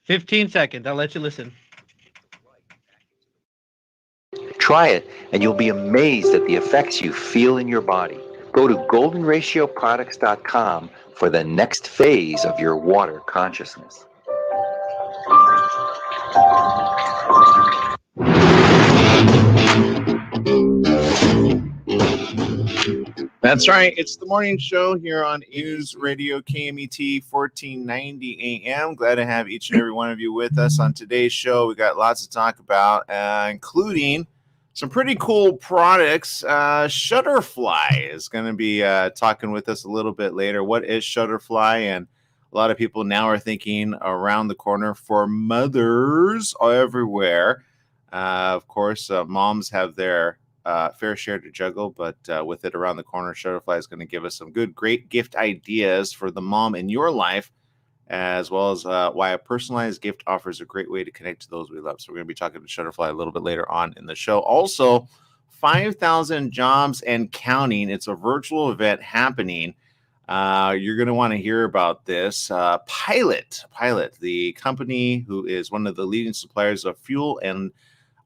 15 seconds. I'll let you listen. Try it, and you'll be amazed at the effects you feel in your body. Go to goldenratioproducts.com for the next phase of your water consciousness. That's right. It's the morning show here on News Radio KMET 1490 AM. Glad to have each and every one of you with us on today's show. We got lots to talk about, including some pretty cool products. Shutterfly is going to be talking with us a little bit later. What is Shutterfly? And a lot of people now are thinking around the corner for mothers everywhere. Of course, moms have their fair share to juggle, but with it around the corner, Shutterfly is going to give us some great gift ideas for the mom in your life, as well as why a personalized gift offers a great way to connect to those we love. So we're going to be talking to Shutterfly a little bit later on in the show. Also, 5,000 jobs and counting. It's a virtual event happening. You're going to want to hear about this. Pilot, the company who is one of the leading suppliers of fuel and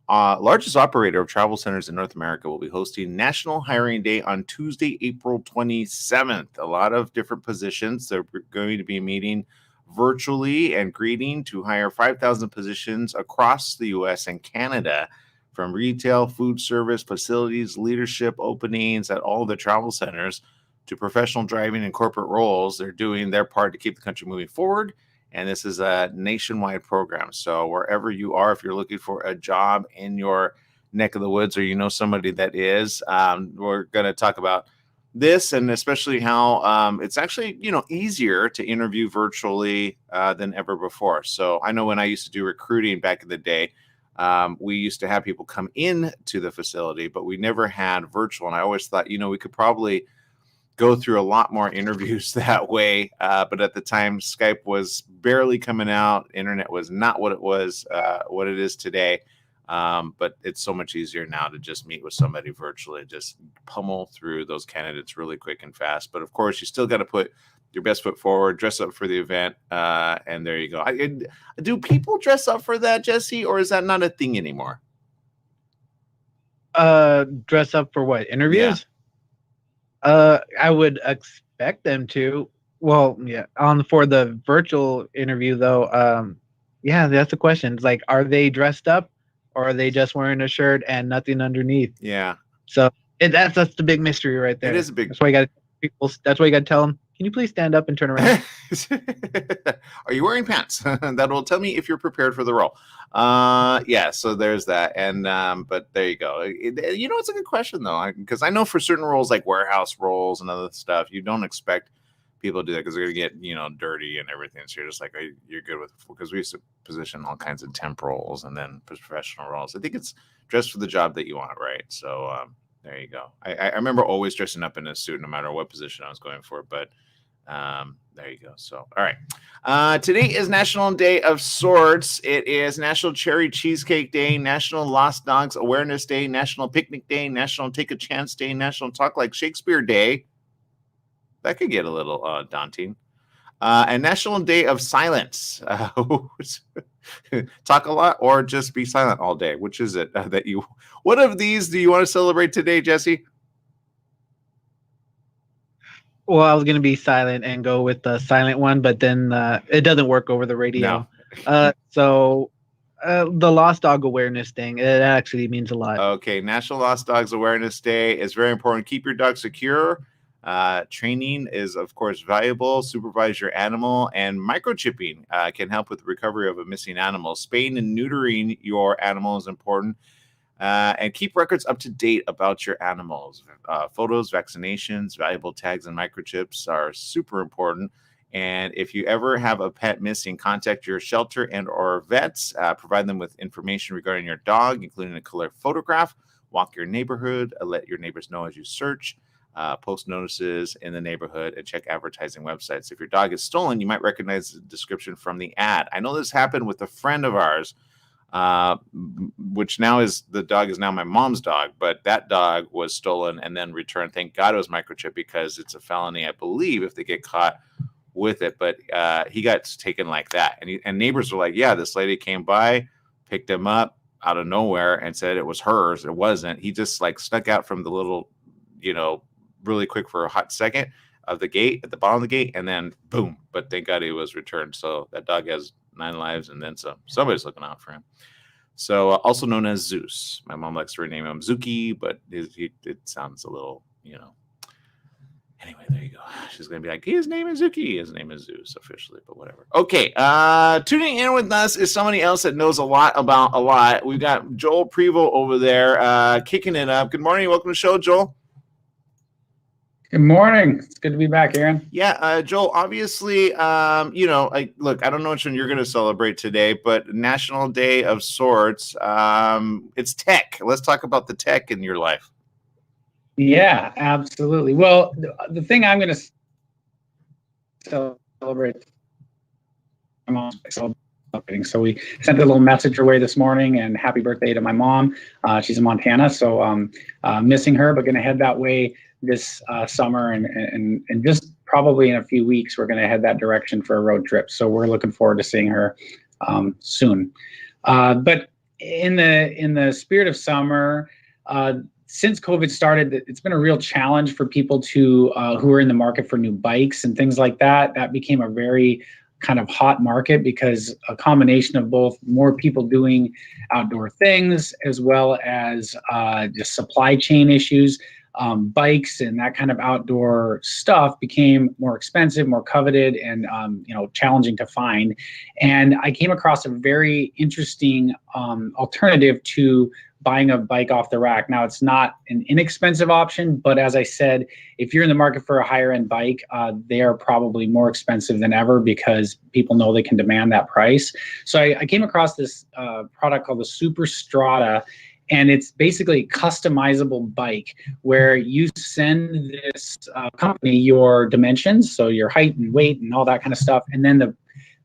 largest operator of travel centers in North America, will be hosting National Hiring Day on Tuesday, April 27th. A lot of different positions. They're going to be meeting virtually and greeting to hire 5,000 positions across the U.S. and Canada, from retail, food service, facilities, leadership openings at all the travel centers to professional driving and corporate roles. They're doing their part to keep the country moving forward. And this is a nationwide program. So wherever you are, if you're looking for a job in your neck of the woods, or you know somebody that is, we're going to talk about this, and especially how it's actually, easier to interview virtually than ever before. So I know when I used to do recruiting back in the day, we used to have people come in to the facility, but we never had virtual. And I always thought, we could probably go through a lot more interviews that way. But at the time, Skype was barely coming out. Internet was not what it is today. But it's so much easier now to just meet with somebody virtually, just pummel through those candidates really quick and fast. But of course, you still got to put your best foot forward, dress up for the event. And there you go. Do people dress up for that, Jesse, or is that not a thing anymore? Dress up for what? Interviews? Yeah. I would expect them to. Well, yeah. For the virtual interview, though, yeah, that's the question. It's like, are they dressed up, or are they just wearing a shirt and nothing underneath? Yeah. So that's the big mystery right there. It is a big. That's why you got people. That's why you got to tell them. Can you please stand up and turn around? Are you wearing pants? That will tell me if you're prepared for the role. Yeah, so there's that. And but there you go. It's a good question though, because I know for certain roles like warehouse roles and other stuff, you don't expect people to do that because they're gonna get dirty and everything. So you're just like, you're good with, because we used to position all kinds of temp roles and then professional roles. I think it's dressed for the job that you want, right? So there you go. I remember always dressing up in a suit no matter what position I was going for, but there you go. So, all right. Today is National Day of Sorts. It is National Cherry Cheesecake Day, National Lost Dogs Awareness Day, National Picnic Day, National Take a Chance Day, National Talk Like Shakespeare Day. That could get a little daunting. And National Day of Silence. Talk a lot or just be silent all day. Which is it that you? What of these do you want to celebrate today, Jesse? Well, I was going to be silent and go with the silent one, but then it doesn't work over the radio. No. So the Lost Dog Awareness thing, it actually means a lot. Okay, National Lost Dogs Awareness Day is very important. Keep your dog secure. Training is, of course, valuable. Supervise your animal, and microchipping can help with the recovery of a missing animal. Spaying and neutering your animal is important. And keep records up to date about your animals. Photos, vaccinations, valuable tags, and microchips are super important. And if you ever have a pet missing, contact your shelter and or vets. Provide them with information regarding your dog, including a clear photograph. Walk your neighborhood. Let your neighbors know as you search. Post notices in the neighborhood, and check advertising websites. If your dog is stolen, you might recognize the description from the ad. I know this happened with a friend of ours, which now is, the dog is now my mom's dog, but that dog was stolen and then returned. Thank God it was microchip, because it's a felony, I believe, if they get caught with it, but he got taken like that. And neighbors were like, yeah, this lady came by, picked him up out of nowhere and said it was hers. It wasn't. He just like snuck out from the little, really quick for a hot second of the gate at the bottom of the gate, and then boom. But thank God he was returned. So that dog has 9 lives and then some. Somebody's looking out for him. So also known as Zeus. My mom likes to rename him Zuki, but it sounds a little, Anyway, there you go. She's going to be like, his name is Zuki. His name is Zeus officially, but whatever. Okay. Tuning in with us is somebody else that knows a lot about a lot. We've got Joel Prevost over there kicking it up. Good morning. Welcome to the show, Joel. Good morning. It's good to be back, Aaron. Yeah, Joel, obviously, look, I don't know which one you're going to celebrate today, but National Day of Sorts. It's tech. Let's talk about the tech in your life. Yeah, absolutely. Well, the thing I'm going to celebrate, so we sent a little message her way this morning, and happy birthday to my mom. She's in Montana, so missing her, but going to head that way this summer, and just probably in a few weeks we're going to head that direction for a road trip. So we're looking forward to seeing her soon. But in the spirit of summer, since COVID started, it's been a real challenge for people to who are in the market for new bikes and things like that. That became a very kind of hot market because a combination of both more people doing outdoor things as well as just supply chain issues. Bikes and that kind of outdoor stuff became more expensive, more coveted, and challenging to find. And I came across a very interesting alternative to buying a bike off the rack. Now, it's not an inexpensive option, but as I said, if you're in the market for a higher end bike, they are probably more expensive than ever because people know they can demand that price. So I came across this product called the Super Strata, and it's basically a customizable bike where you send this company your dimensions, so your height and weight and all that kind of stuff, and then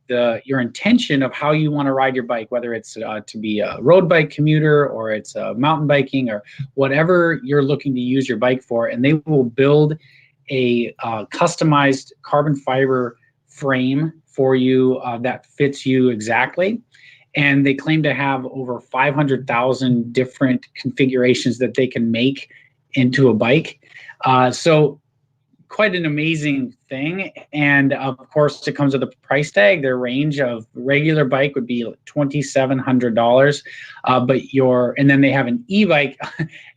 your intention of how you want to ride your bike, whether it's to be a road bike commuter or it's mountain biking or whatever you're looking to use your bike for, and they will build a customized carbon fiber frame for you that fits you exactly. And they claim to have over 500,000 different configurations that they can make into a bike. So quite an amazing thing. And of course, it comes with a price tag. Their range of regular bike would be $2,700. And then they have an e-bike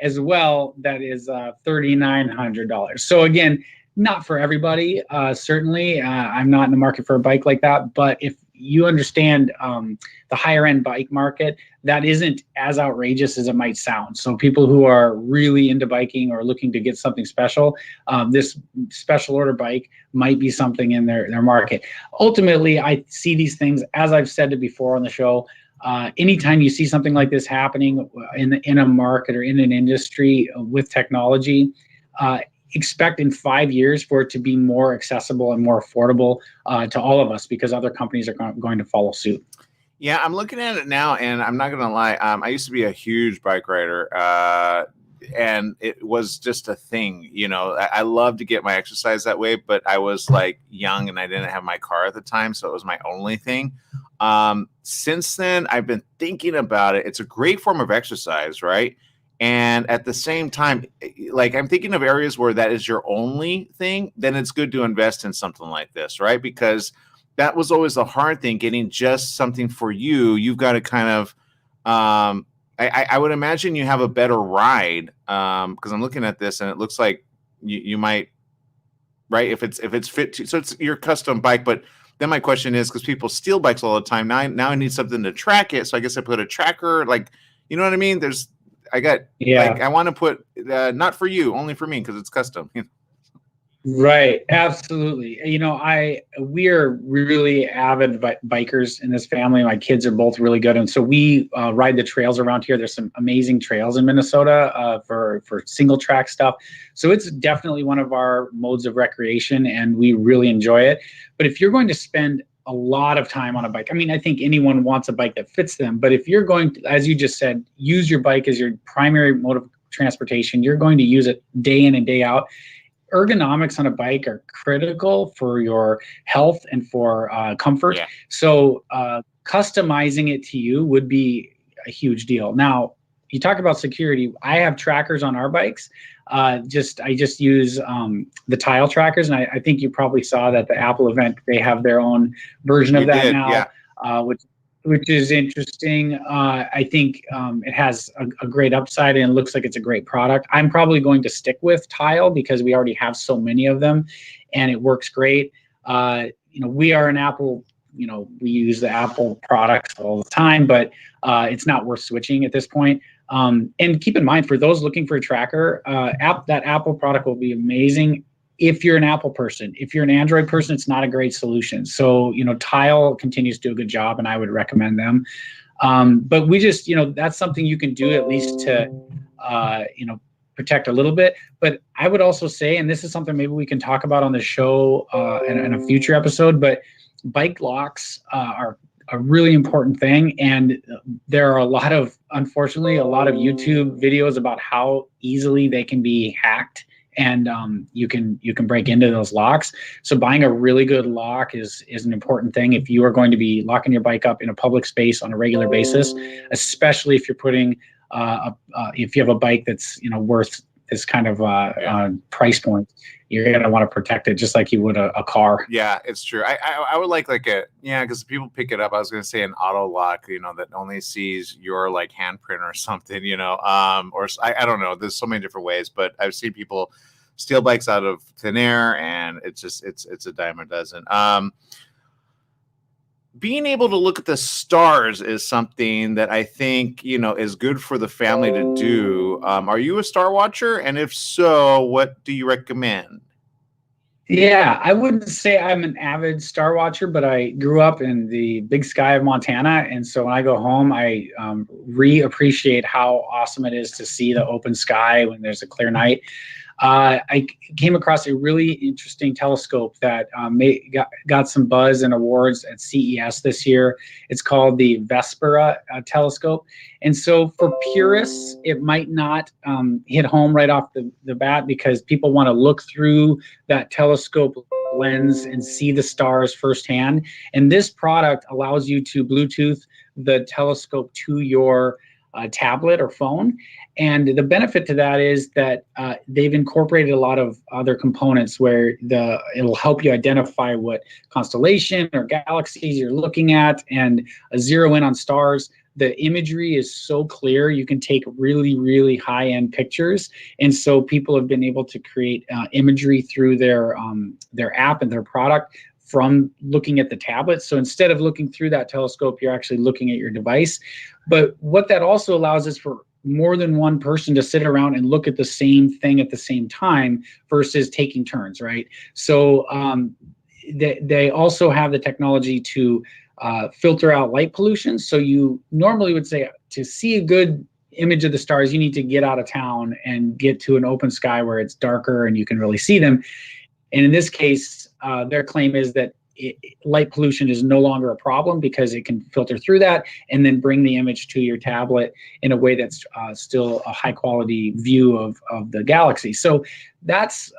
as well that is $3,900. So again, not for everybody, certainly. I'm not in the market for a bike like that, but if you understand the higher end bike market, that isn't as outrageous as it might sound. So people who are really into biking or looking to get something special, this special order bike might be something in their market. Ultimately, I see these things, as I've said it before on the show, anytime you see something like this happening in a market or in an industry with technology, expect in 5 years for it to be more accessible and more affordable to all of us because other companies are going to follow suit. Yeah, I'm looking at it now, and I'm not going to lie. I used to be a huge bike rider, and it was just a thing. I love to get my exercise that way, but I was like young and I didn't have my car at the time, so it was my only thing. Since then, I've been thinking about it. It's a great form of exercise, right? And at the same time, like I'm thinking of areas where that is your only thing, then it's good to invest in something like this, right? Because that was always the hard thing, getting just something for you. You've got to kind of, I would imagine you have a better ride because I'm looking at this and it looks like you might, right? If it's fit to, so it's your custom bike, but then my question is, because people steal bikes all the time, now I need something to track it. So I guess I put a tracker, like, you know what I mean? I want to put, not for you, only for me, because it's custom. Right. Absolutely. We are really avid bikers in this family. My kids are both really good. And so we ride the trails around here. There's some amazing trails in Minnesota for single track stuff. So it's definitely one of our modes of recreation and we really enjoy it. But if you're going to spend a lot of time on a bike, I think anyone wants a bike that fits them. But if you're going to, as you just said, use your bike as your primary mode of transportation, you're going to use it day in and day out. ergonomics on a bike are critical for your health and for comfort. Yeah. So customizing it to you would be a huge deal. Now, you talk about security. I have trackers on our bikes. I just use the tile trackers, and I think you probably saw that the Apple event, they have their own version of that now, which is interesting. I think it has a great upside, and it looks like it's a great product. I'm probably going to stick with tile because we already have so many of them, and it works great. We are an Apple. We use the Apple products all the time, but it's not worth switching at this point. And keep in mind, for those looking for a tracker, that Apple product will be amazing if you're an Apple person. If you're an Android person, it's not a great solution. So, Tile continues to do a good job, and I would recommend them. But we just, that's something you can do at least to, protect a little bit. But I would also say, and this is something maybe we can talk about on the show in a future episode, but bike locks are a really important thing. And there are unfortunately, a lot of YouTube videos about how easily they can be hacked, and you can break into those locks. So buying a really good lock is an important thing if you are going to be locking your bike up in a public space on a regular basis, especially if you're putting if you have a bike that's worth this kind of price point. You're going to want to protect it just like you would a car. Yeah, it's true. I would like because people pick it up. I was going to say an auto lock, that only sees your like handprint or something, or I don't know. There's so many different ways, but I've seen people steal bikes out of thin air, and it's a dime a dozen. Being able to look at the stars is something that I think, is good for the family to do. Are you a star watcher? And if so, what do you recommend? Yeah, I wouldn't say I'm an avid star watcher, but I grew up in the big sky of Montana. And so when I go home, I reappreciate how awesome it is to see the open sky when there's a clear night. I came across a really interesting telescope that got some buzz and awards at CES this year. It's called the Vespera telescope. And so for purists, it might not hit home right off the bat because people want to look through that telescope lens and see the stars firsthand. And this product allows you to Bluetooth the telescope to your tablet or phone. And the benefit to that is that they've incorporated a lot of other components where it'll help you identify what constellation or galaxies you're looking at and zero in on stars. The imagery is so clear, you can take really, really high-end pictures. And so people have been able to create imagery through their app and their product from looking at the tablet. So instead of looking through that telescope, you're actually looking at your device. But what that also allows is for more than one person to sit around and look at the same thing at the same time versus taking turns, right? So they also have the technology to filter out light pollution. So you normally would say to see a good image of the stars, you need to get out of town and get to an open sky where it's darker and you can really see them. And in this case, their claim is that light pollution is no longer a problem because it can filter through that and then bring the image to your tablet in a way that's still a high quality view of the galaxy. So that's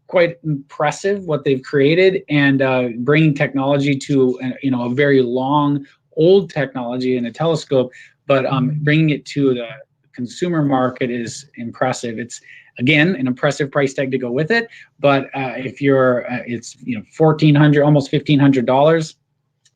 quite impressive what they've created, and bringing technology to a very long old technology in a telescope, but bringing it to the consumer market is impressive. It's again an impressive price tag to go with it, but if you're it's $1,400, almost $1,500.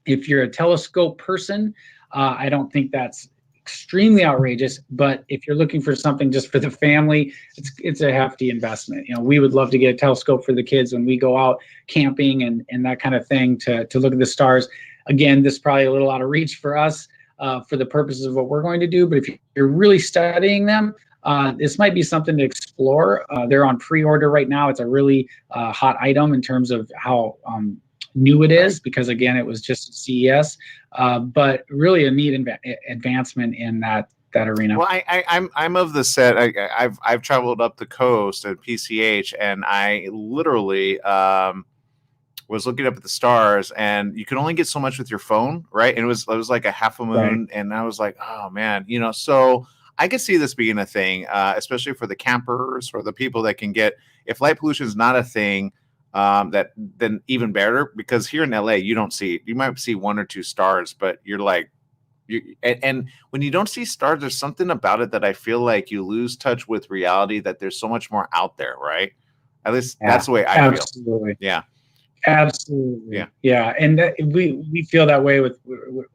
If you're a telescope person, I don't think that's extremely outrageous, but if you're looking for something just for the family, it's a hefty investment. We would love to get a telescope for the kids when we go out camping and that kind of thing to look at the stars. Again, this is probably a little out of reach for us for the purposes of what we're going to do, but if you're really studying them, this might be something to explore. They're on pre-order right now. It's a really hot item in terms of how new it is, because again, it was just CES, but really a neat advancement in that arena. Well, I'm of the set. I've traveled up the coast at PCH, and I literally was looking up at the stars, and you can only get so much with your phone, right? And it was like a half a moon, right. And I was like, oh man, so I could see this being a thing, especially for the campers or the people that can get, if light pollution is not a thing, that then even better, because here in LA, you might see 1 or 2 stars, but you're like, and when you don't see stars, there's something about it that I feel like you lose touch with reality, that there's so much more out there, right? At least that's the way I feel. Absolutely. Yeah. Absolutely. Yeah. And we feel that way with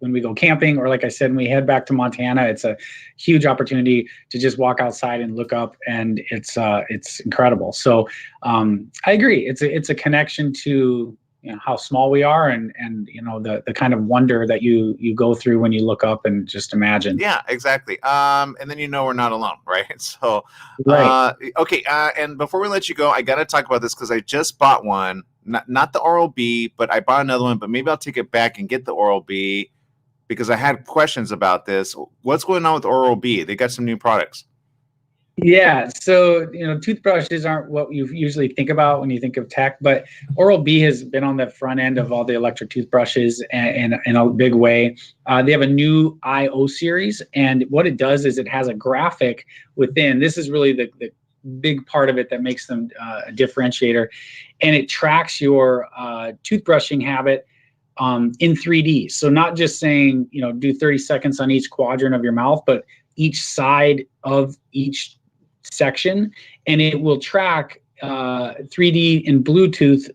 when we go camping, or like I said, when we head back to Montana, it's a huge opportunity to just walk outside and look up, and it's incredible. So I agree. It's a connection to, you know, how small we are, and you know, the kind of wonder that you go through when you look up and just imagine. Yeah, exactly. And then, you know, we're not alone, right? So Right. okay, and before we let you go, I got to talk about this because I just bought one. Not the Oral-B, but I bought another one. But maybe I'll take it back and get the Oral-B because I had questions about this. What's going on with Oral-B? They got some new products. Yeah, so, you know, toothbrushes aren't what you usually think about when you think of tech, but Oral-B has been on the front end of all the electric toothbrushes in a big way. They have a new IO series, and what it does is it has a graphic within. This is really the big part of it that makes them a differentiator, and it tracks your toothbrushing habit in 3D. So not just saying, you know, do 30 seconds on each quadrant of your mouth, but each side of each section, and it will track 3D and Bluetooth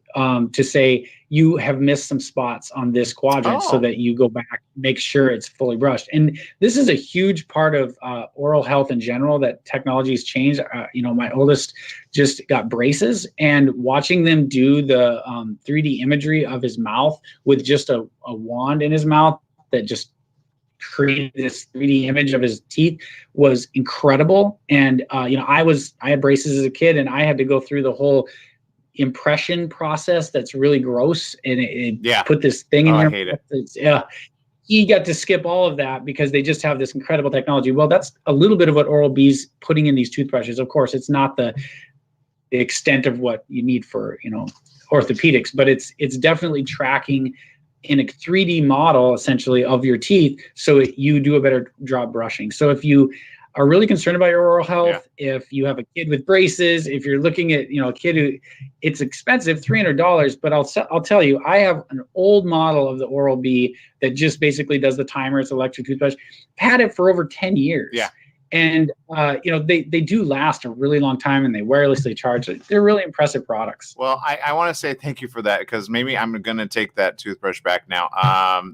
to say you have missed some spots on this quadrant, so that you go back, make sure it's fully brushed. And this is a huge part of oral health in general, that technology has changed. You know, my oldest just got braces, and watching them do the 3D imagery of his mouth with just a wand in his mouth that just created this 3D image of his teeth was incredible. And you know, I had braces as a kid, and I had to go through the whole impression process that's really gross, and it put this thing in your I hate it. Yeah, he got to skip all of that because they just have this incredible technology. Well, that's a little bit of what Oral-B's putting in these toothbrushes. Of course, it's not the extent of what you need for, you know, orthopedics, but it's definitely tracking in a 3D model essentially of your teeth, so you do a better job brushing. So if you are really concerned about your oral health, if you have a kid with braces, if you're looking at, you know, a kid who, it's expensive, $300, but I'll tell you, I have an old model of the Oral-B that just basically does the timer. It's an electric toothbrush. I've had it for over 10 years. Yeah. And, you know, they do last a really long time, and they wirelessly charge. They're really impressive products. Well, I want to say thank you for that, because maybe I'm going to take that toothbrush back now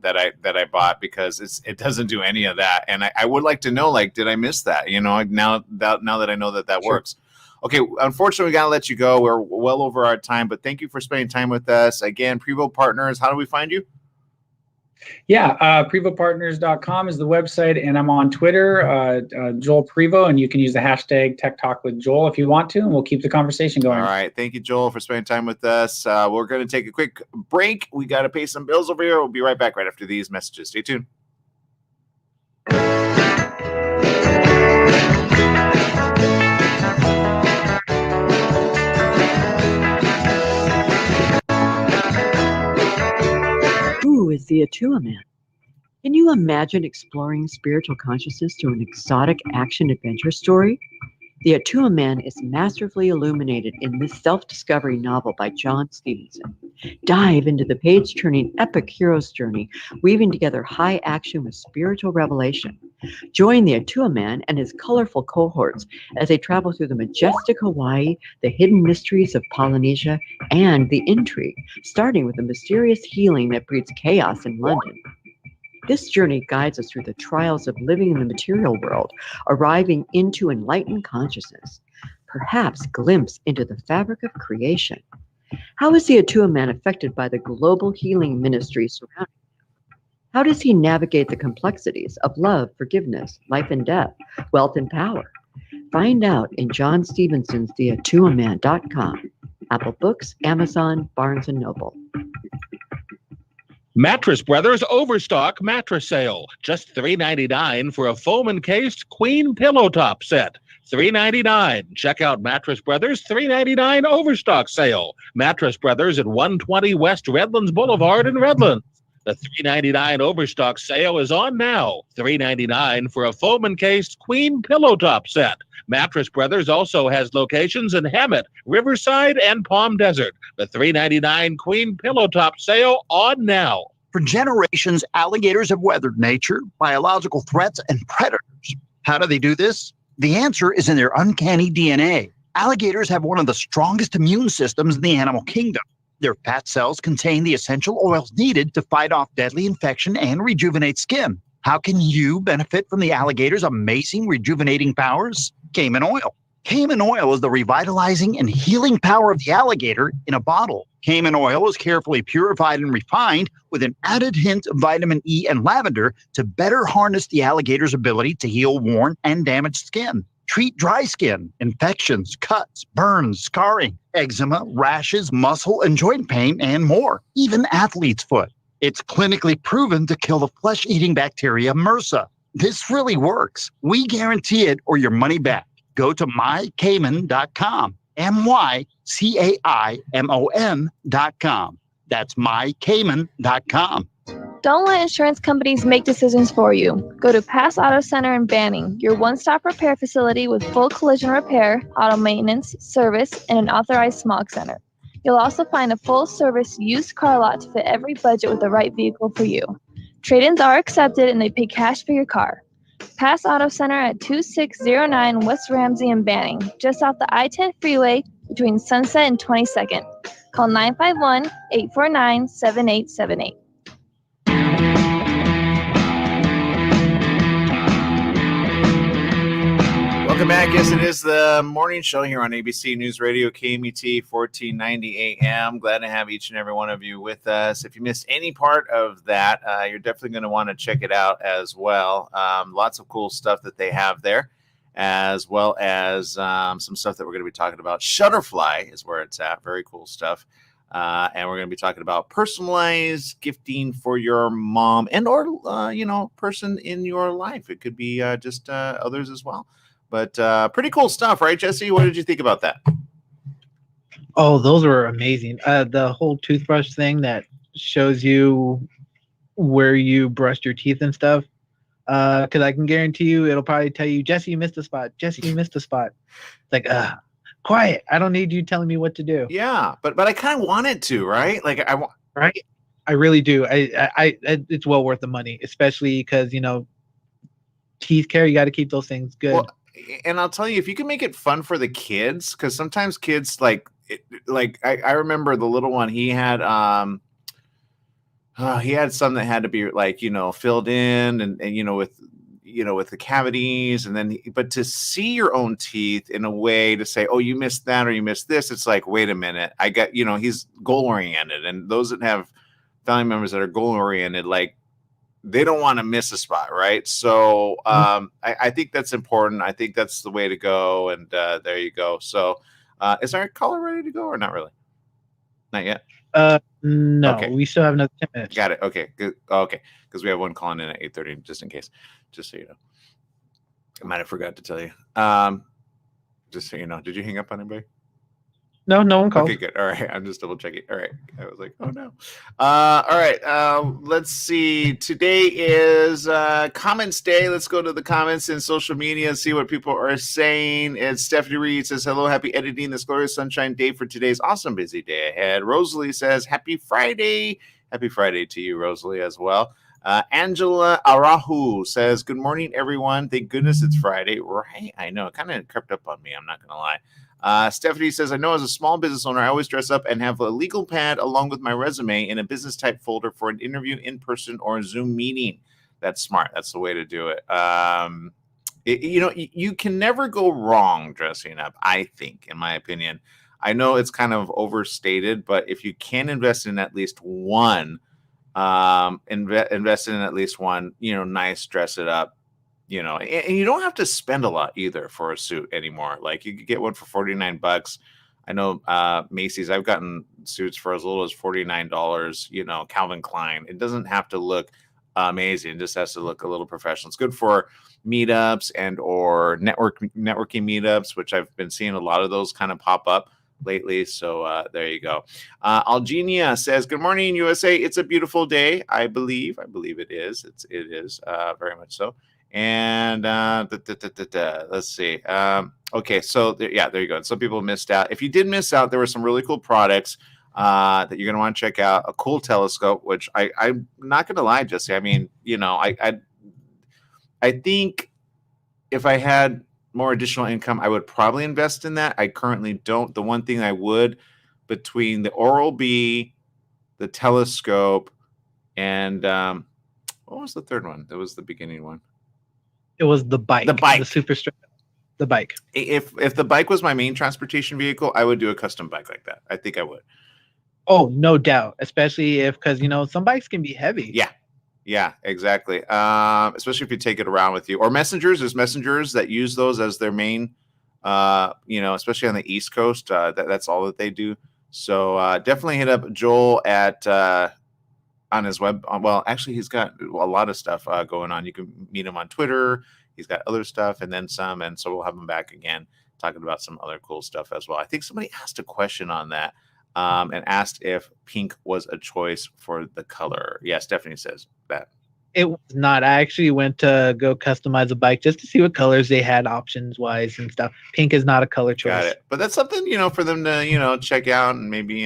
that I bought, because it doesn't do any of that. And I would like to know, like, did I miss that? You know, now that I know that works. Okay, unfortunately, we got to let you go. We're well over our time, but thank you for spending time with us. Again, Prevo Partners, how do we find you? Yeah, PrevoPartners.com is the website, and I'm on Twitter, Joel Prevo, and you can use the hashtag Tech Talk with Joel if you want to, and we'll keep the conversation going. All right. Thank you, Joel, for spending time with us. We're going to take a quick break. We got to pay some bills over here. We'll be right back right after these messages. Stay tuned. Who is the Atua Man? Can you imagine exploring spiritual consciousness through an exotic action-adventure story? The Atua Man is masterfully illuminated in this self-discovery novel by John Stevenson. Dive into the page-turning epic hero's journey, weaving together high action with spiritual revelation. Join the Atua Man and his colorful cohorts as they travel through the majestic Hawaii, the hidden mysteries of Polynesia, and the intrigue, starting with the mysterious healing that breeds chaos in London. This journey guides us through the trials of living in the material world, arriving into enlightened consciousness, perhaps glimpse into the fabric of creation. How is the Atua Man affected by the global healing ministry surrounding him? How does he navigate the complexities of love, forgiveness, life and death, wealth and power? Find out in John Stevenson's TheAtuaMan.com, Apple Books, Amazon, Barnes & Noble. Mattress Brothers Overstock Mattress Sale. Just $3.99 for a foam encased queen pillow top set. $3.99. Check out Mattress Brothers $3.99 Overstock Sale. Mattress Brothers at 120 West Redlands Boulevard in Redlands. The $3.99 overstock sale is on now. $3.99 for a foam encased queen pillow top set. Mattress Brothers also has locations in Hemet, Riverside, and Palm Desert. The $3.99 queen pillow top sale on now. For generations, alligators have weathered nature, biological threats, and predators. How do they do this? The answer is in their uncanny DNA. Alligators have one of the strongest immune systems in the animal kingdom. Their fat cells contain the essential oils needed to fight off deadly infection and rejuvenate skin. How can you benefit from the alligator's amazing rejuvenating powers? Cayman oil. Cayman oil is the revitalizing and healing power of the alligator in a bottle. Cayman oil is carefully purified and refined with an added hint of vitamin E and lavender to better harness the alligator's ability to heal worn and damaged skin. Treat dry skin, infections, cuts, burns, scarring, eczema, rashes, muscle and joint pain, and more. Even athlete's foot. It's clinically proven to kill the flesh-eating bacteria MRSA. This really works. We guarantee it or your money back. Go to mycayman.com. mycaimon.com. That's mycayman.com. Don't let insurance companies make decisions for you. Go to Pass Auto Center in Banning, your one-stop repair facility with full collision repair, auto maintenance, service, and an authorized smog center. You'll also find a full-service used car lot to fit every budget with the right vehicle for you. Trade-ins are accepted and they pay cash for your car. Pass Auto Center at 2609 West Ramsey in Banning, just off the I-10 freeway between Sunset and 22nd. Call 951-849-7878. Welcome back. Yes, it is the morning show here on ABC News Radio, KMET 1490 AM. Glad to have each and every one of you with us. If you missed any part of that, you're definitely going to want to check it out as well. Lots of cool stuff that they have there, as well as some stuff that we're going to be talking about. Shutterfly is where it's at. Very cool stuff. And we're going to be talking about personalized gifting for your mom and or, person in your life. It could be just others as well. But pretty cool stuff, right, Jesse? What did you think about that? Oh, those were amazing. The whole toothbrush thing that shows you where you brushed your teeth and stuff. Because I can guarantee you it'll probably tell you, Jesse, you missed a spot. Jesse, you missed a spot. It's like, quiet. I don't need you telling me what to do. Yeah, but I kind of want it to, right? Like I want, right? I really do. I it's well worth the money, especially because teeth care. You got to keep those things good. Well, and I'll tell you, if you can make it fun for the kids, because sometimes kids I remember the little one. He had some that had to be filled in and with the cavities, and then but to see your own teeth in a way to say, oh, you missed that or you missed this, it's like, wait a minute, I got he's goal oriented, and those that have family members that are goal oriented, like, they don't want to miss a spot, right? So I think that's important. I think that's the way to go, and there you go. So is our caller ready to go or not really? Not yet. No, okay. We still have another 10 minutes. Got it. Okay, good. Okay, because we have one calling in at 8:30, just in case. Just so you know, I might have forgot to tell you. Just so you know, did you hang up on anybody? No one called. Okay, good. All right, I'm just double checking. All right, I was like, oh no. All right, let's see. Today is comments day. Let's go to the comments in social media and see what people are saying. And Stephanie Reed says, hello, happy editing this glorious sunshine day for today's awesome busy day ahead. Rosalie says, happy Friday. Happy Friday to you, Rosalie, as well. Angela Arahu says, good morning, everyone. Thank goodness it's Friday. Right, I know. It kind of crept up on me. I'm not going to lie. Stephanie says, I know as a small business owner, I always dress up and have a legal pad along with my resume in a business type folder for an interview in person or a Zoom meeting. That's smart. That's the way to do it. You can never go wrong dressing up, I think, in my opinion. I know it's kind of overstated, but if you can invest in at least one, invest in at least one, nice, dress it up. And you don't have to spend a lot either for a suit anymore. Like, you could get one for $49. I know Macy's, I've gotten suits for as little as $49, Calvin Klein. It doesn't have to look amazing. It just has to look a little professional. It's good for meetups and or networking meetups, which I've been seeing a lot of those kind of pop up. lately. So there you go. Algenia says, "Good morning, USA. It's a beautiful day. I believe it is. It is very much so." And let's see. Okay, so there you go. And some people missed out. If you did miss out, there were some really cool products that you're going to want to check out. A cool telescope, which I'm not going to lie, Jesse. I mean, I think if I had more additional income, I would probably invest in that. I currently don't. The one thing I would, between the Oral-B, the telescope, and what was the third one? That was the beginning one. It was the bike. The super straight. The bike. If the bike was my main transportation vehicle, I would do a custom bike like that. I think I would. Oh, no doubt. Especially because some bikes can be heavy. Yeah, exactly. Especially if you take it around with you. Or messengers. There's messengers that use those as their main, especially on the East Coast. That's all that they do. So definitely hit up Joel at on his web. Well, actually, he's got a lot of stuff going on. You can meet him on Twitter. He's got other stuff and then some. And so we'll have him back again talking about some other cool stuff as well. I think somebody asked a question on that. And asked if pink was a choice for the color. Yeah, Stephanie says that. It was not. I actually went to go customize a bike just to see what colors they had options wise and stuff. Pink is not a color choice. Got it. But that's something, for them to, check out and maybe,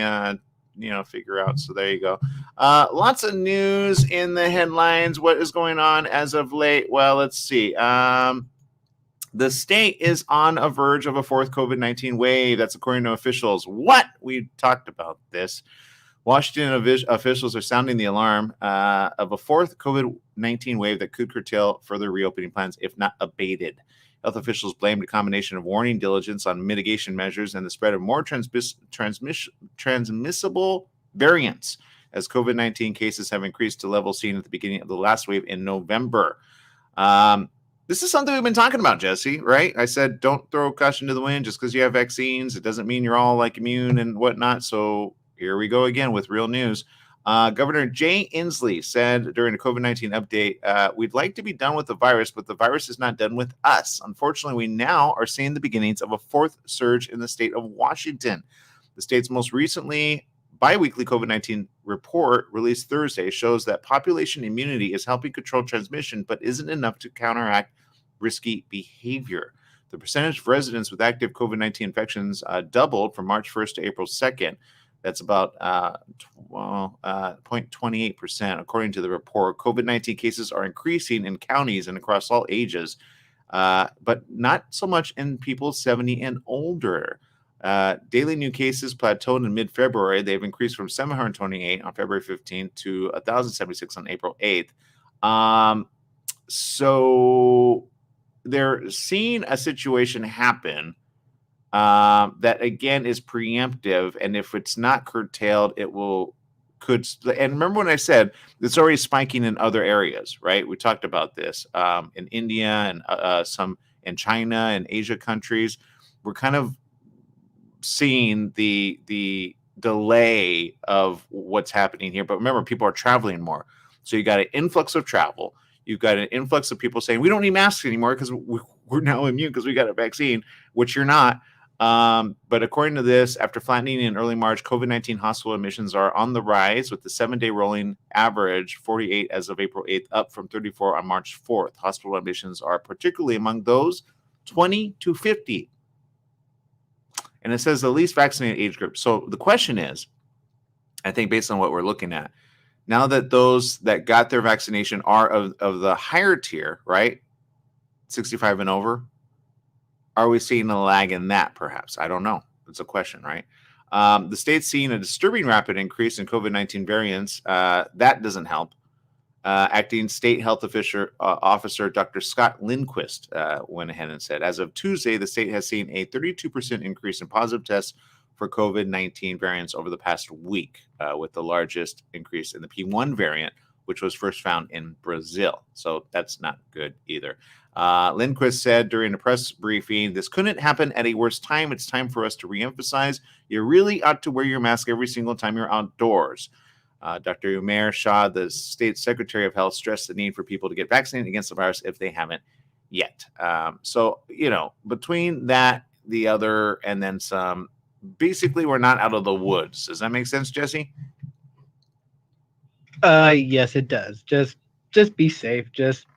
figure out. So there you go. Lots of news in the headlines. What is going on as of late? Well, let's see. The state is on a verge of a fourth COVID-19 wave. That's according to officials. What? We talked about this. Washington officials are sounding the alarm of a fourth COVID-19 wave that could curtail further reopening plans if not abated. Health officials blamed a combination of warning diligence on mitigation measures and the spread of more transmissible variants as COVID-19 cases have increased to levels seen at the beginning of the last wave in November. This is something we've been talking about, Jesse, right? I said, don't throw caution to the wind just because you have vaccines. It doesn't mean you're all immune and whatnot. So here we go again with real news. Governor Jay Inslee said during a COVID-19 update, we'd like to be done with the virus, but the virus is not done with us. Unfortunately, we now are seeing the beginnings of a fourth surge in the state of Washington. The state's most recently biweekly COVID-19 report released Thursday shows that population immunity is helping control transmission, but isn't enough to counteract risky behavior. The percentage of residents with active COVID-19 infections doubled from March 1st to April 2nd. That's about 0.28%. According to the report, COVID-19 cases are increasing in counties and across all ages, but not so much in people 70 and older. Daily new cases plateaued in mid-February. They've increased from 728 on February 15th to 1,076 on April 8th. So they're seeing a situation happen that, again, is preemptive. And if it's not curtailed, could. And remember when I said it's already spiking in other areas, right? We talked about this in India and some in China and Asia countries. We're kind of seeing the delay of what's happening here. But remember, people are traveling more. So you got an influx of travel. You've got an influx of people saying, we don't need masks anymore because we're now immune because we got a vaccine, which you're not. But according to this, after flattening in early March, COVID-19 hospital admissions are on the rise with the 7-day rolling average 48 as of April 8th, up from 34 on March 4th. Hospital admissions are particularly among those 20 to 50. And it says the least vaccinated age group. So the question is, I think based on what we're looking at, now that those that got their vaccination are of the higher tier, right? 65 and over, are we seeing a lag in that perhaps? I don't know. It's a question, right? The state's seeing a disturbing rapid increase in COVID-19 variants. That doesn't help. Acting state health officer Dr. Scott Lindquist went ahead and said, as of Tuesday, the state has seen a 32% increase in positive tests for COVID-19 variants over the past week, with the largest increase in the P1 variant, which was first found in Brazil. So that's not good either. Lindquist said during a press briefing, this couldn't happen at a worse time. It's time for us to reemphasize you really ought to wear your mask every single time you're outdoors. Dr. Umair Shah, the state secretary of health, stressed the need for people to get vaccinated against the virus if they haven't yet. So, between that, the other, and then some, basically we're not out of the woods. Does that make sense, Jesse? Yes, it does. Just be safe. Just,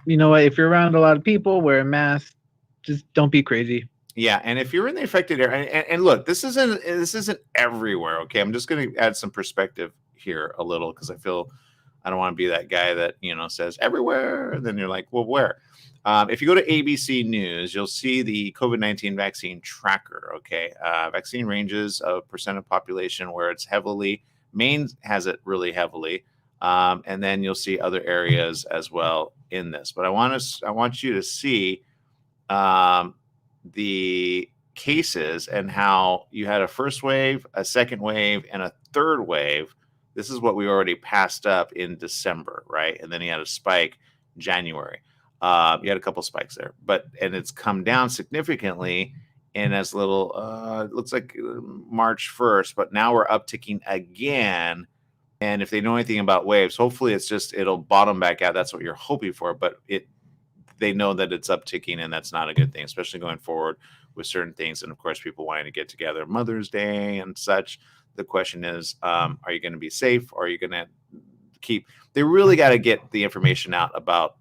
you know what? If you're around a lot of people, wear a mask. Just don't be crazy. Yeah, and if you're in the affected area, and look, this isn't everywhere. Okay, I'm just going to add some perspective here a little because I feel I don't want to be that guy that says everywhere, and then you're like, well, where? If you go to ABC News, you'll see the COVID-19 vaccine tracker. Okay, vaccine ranges of percent of population where it's heavily. Maine has it really heavily, and then you'll see other areas as well in this. But I want you to see the cases and how you had a first wave, a second wave, and a third wave. This is what we already passed up in December, right? And then you had a spike January. You had a couple spikes there, and it's come down significantly in as little, it looks like March 1st, but now we're upticking again. And if they know anything about waves, hopefully it'll bottom back out. That's what you're hoping for, but they know that it's upticking, and that's not a good thing, especially going forward with certain things. And of course, people wanting to get together, Mother's Day and such. The question is, are you going to be safe? Or are you going to they really got to get the information out about,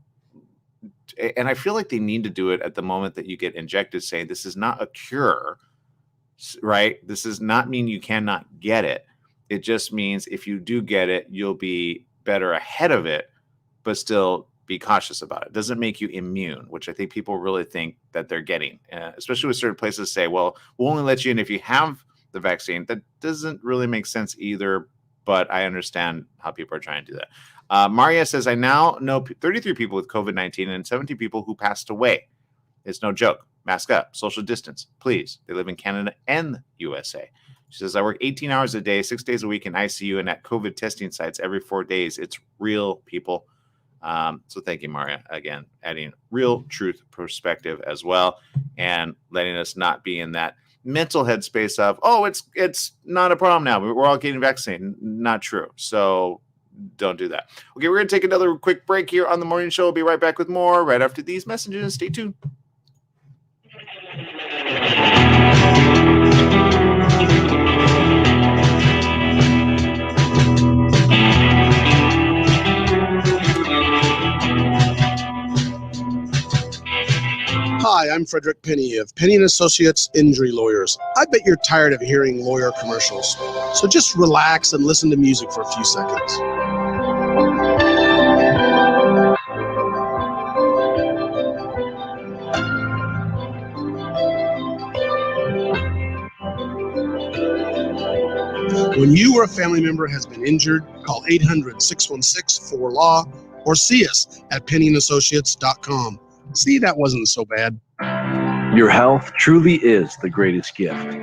and I feel like they need to do it at the moment that you get injected, saying this is not a cure, right? This does not mean you cannot get it. It just means if you do get it, you'll be better ahead of it, but still be cautious about it. Doesn't make you immune, which I think people really think that they're getting, especially with certain places say, well, we'll only let you in if you have the vaccine. That doesn't really make sense either, but I understand how people are trying to do that. Maria says, I now know 33 people with COVID-19 and 70 people who passed away. It's no joke. Mask up, social distance, please. They live in Canada and the USA. She says, I work 18 hours a day, 6 days a week in ICU and at COVID testing sites every 4 days. It's real, people. So thank you, Maria, again, adding real truth perspective as well, and letting us not be in that mental headspace of, oh, it's not a problem now. We're all getting vaccinated. Not true. So don't do that. Okay, we're going to take another quick break here on the morning show. We'll be right back with more right after these messages. Stay tuned. Hi, I'm Frederick Penny of Penny & Associates Injury Lawyers. I bet you're tired of hearing lawyer commercials, so just relax and listen to music for a few seconds. When you or a family member has been injured, call 800-616-4LAW or see us at PennyandAssociates.com. See, that wasn't so bad. Your health truly is the greatest gift.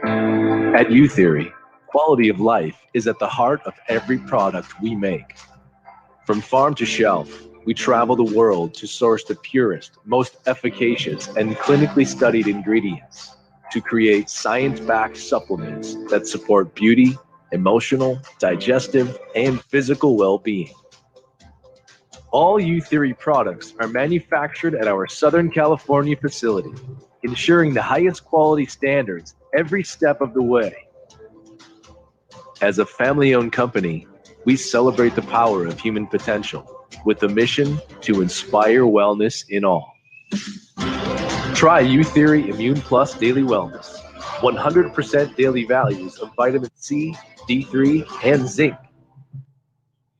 At U-Theory, quality of life is at the heart of every product we make. From farm to shelf, we travel the world to source the purest, most efficacious, and clinically studied ingredients to create science-backed supplements that support beauty, emotional, digestive, and physical well-being. All U-Theory products are manufactured at our Southern California facility, ensuring the highest quality standards every step of the way. As a family-owned company, we celebrate the power of human potential with a mission to inspire wellness in all. Try U-Theory Immune Plus Daily Wellness, 100% daily values of vitamin C, D3, and zinc.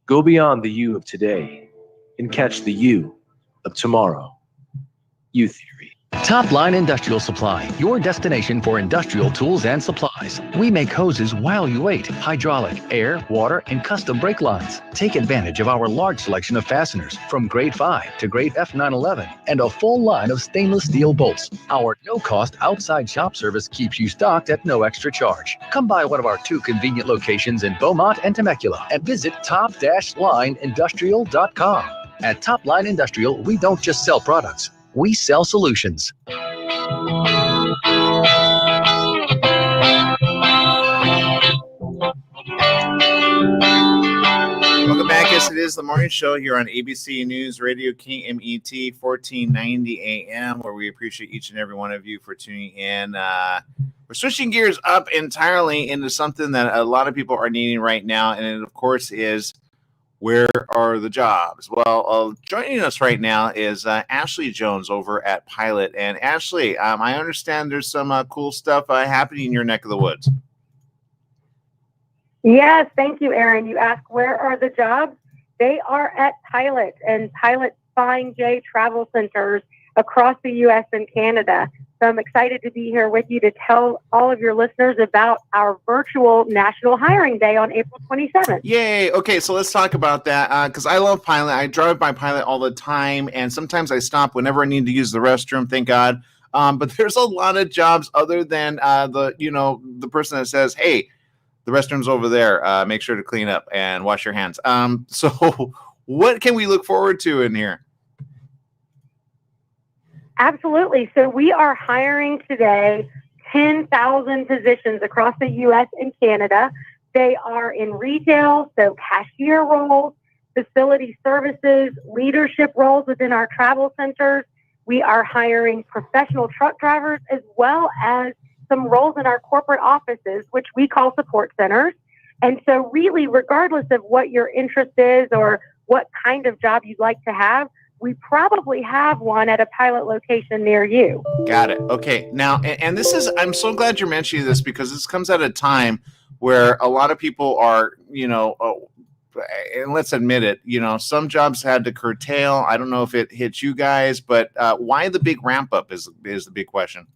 Go beyond the you of today and catch the you of tomorrow. U-Theory. Top Line Industrial Supply, your destination for industrial tools and supplies. We make hoses while you wait, hydraulic, air, water, and custom brake lines. Take advantage of our large selection of fasteners from grade 5 to grade F911 and a full line of stainless steel bolts. Our no-cost outside shop service keeps you stocked at no extra charge. Come by one of our 2 convenient locations in Beaumont and Temecula and visit top-lineindustrial.com. At Top Line Industrial, we don't just sell products. We sell solutions. Welcome back. Yes, it is the morning show here on ABC News Radio KMET 1490 AM, where we appreciate each and every one of you for tuning in. We're switching gears up entirely into something that a lot of people are needing right now, and it, of course, is where are the jobs? Well, joining us right now is Ashley Jones over at Pilot. And Ashley, I understand there's some cool stuff happening in your neck of the woods. Yes, thank you, Aaron. You asked where are the jobs? They are at Pilot and Pilot Flying J travel centers across the U.S. and Canada. So I'm excited to be here with you to tell all of your listeners about our virtual National Hiring Day on April 27th. Yay. Okay, so let's talk about that because I love Pilot. I drive by Pilot all the time, and sometimes I stop whenever I need to use the restroom, thank God. But there's a lot of jobs other than the person that says, hey, the restroom's over there. Make sure to clean up and wash your hands. So what can we look forward to in here? Absolutely. So we are hiring today 10,000 positions across the U.S. and Canada. They are in retail, so cashier roles, facility services, leadership roles within our travel centers. We are hiring professional truck drivers as well as some roles in our corporate offices, which we call support centers. And so really, regardless of what your interest is or what kind of job you'd like to have, we probably have one at a Pilot location near you. Got it. Okay. Now, and this is, I'm so glad you're mentioning this because this comes at a time where a lot of people are, and let's admit it, some jobs had to curtail. I don't know if it hit you guys, but why the big ramp up is the big question.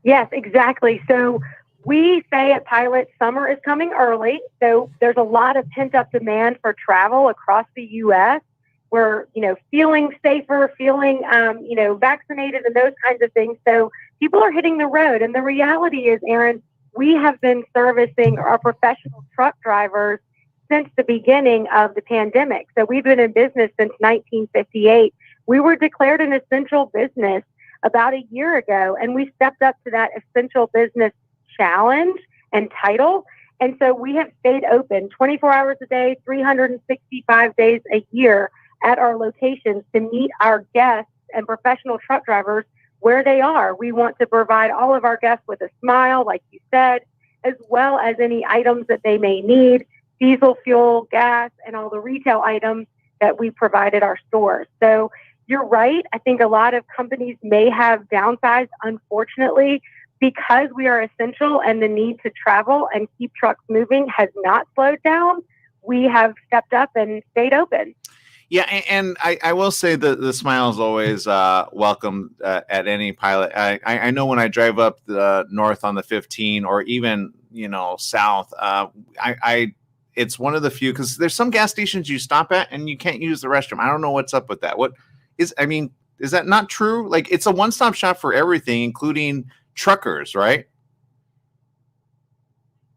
Yes, exactly. So we say at Pilot, summer is coming early. So there's a lot of pent-up demand for travel across the U.S. We're, feeling safer, feeling, vaccinated and those kinds of things. So people are hitting the road. And the reality is, Aaron, we have been servicing our professional truck drivers since the beginning of the pandemic. So we've been in business since 1958. We were declared an essential business about a year ago, and we stepped up to that essential business challenge and title. And so we have stayed open 24 hours a day, 365 days a year at our locations to meet our guests and professional truck drivers where they are. We want to provide all of our guests with a smile, like you said, as well as any items that they may need, diesel fuel, gas, and all the retail items that we provide at our stores. So you're right. I think a lot of companies may have downsized, unfortunately, because we are essential and the need to travel and keep trucks moving has not slowed down. We have stepped up and stayed open. Yeah, and I will say that the smile is always welcome at any Pilot. I know when I drive up the north on the 15 or even, south, it's one of the few, because there's some gas stations you stop at and you can't use the restroom. I don't know what's up with that. Is that not true? Like, it's a one-stop shop for everything, including truckers, right?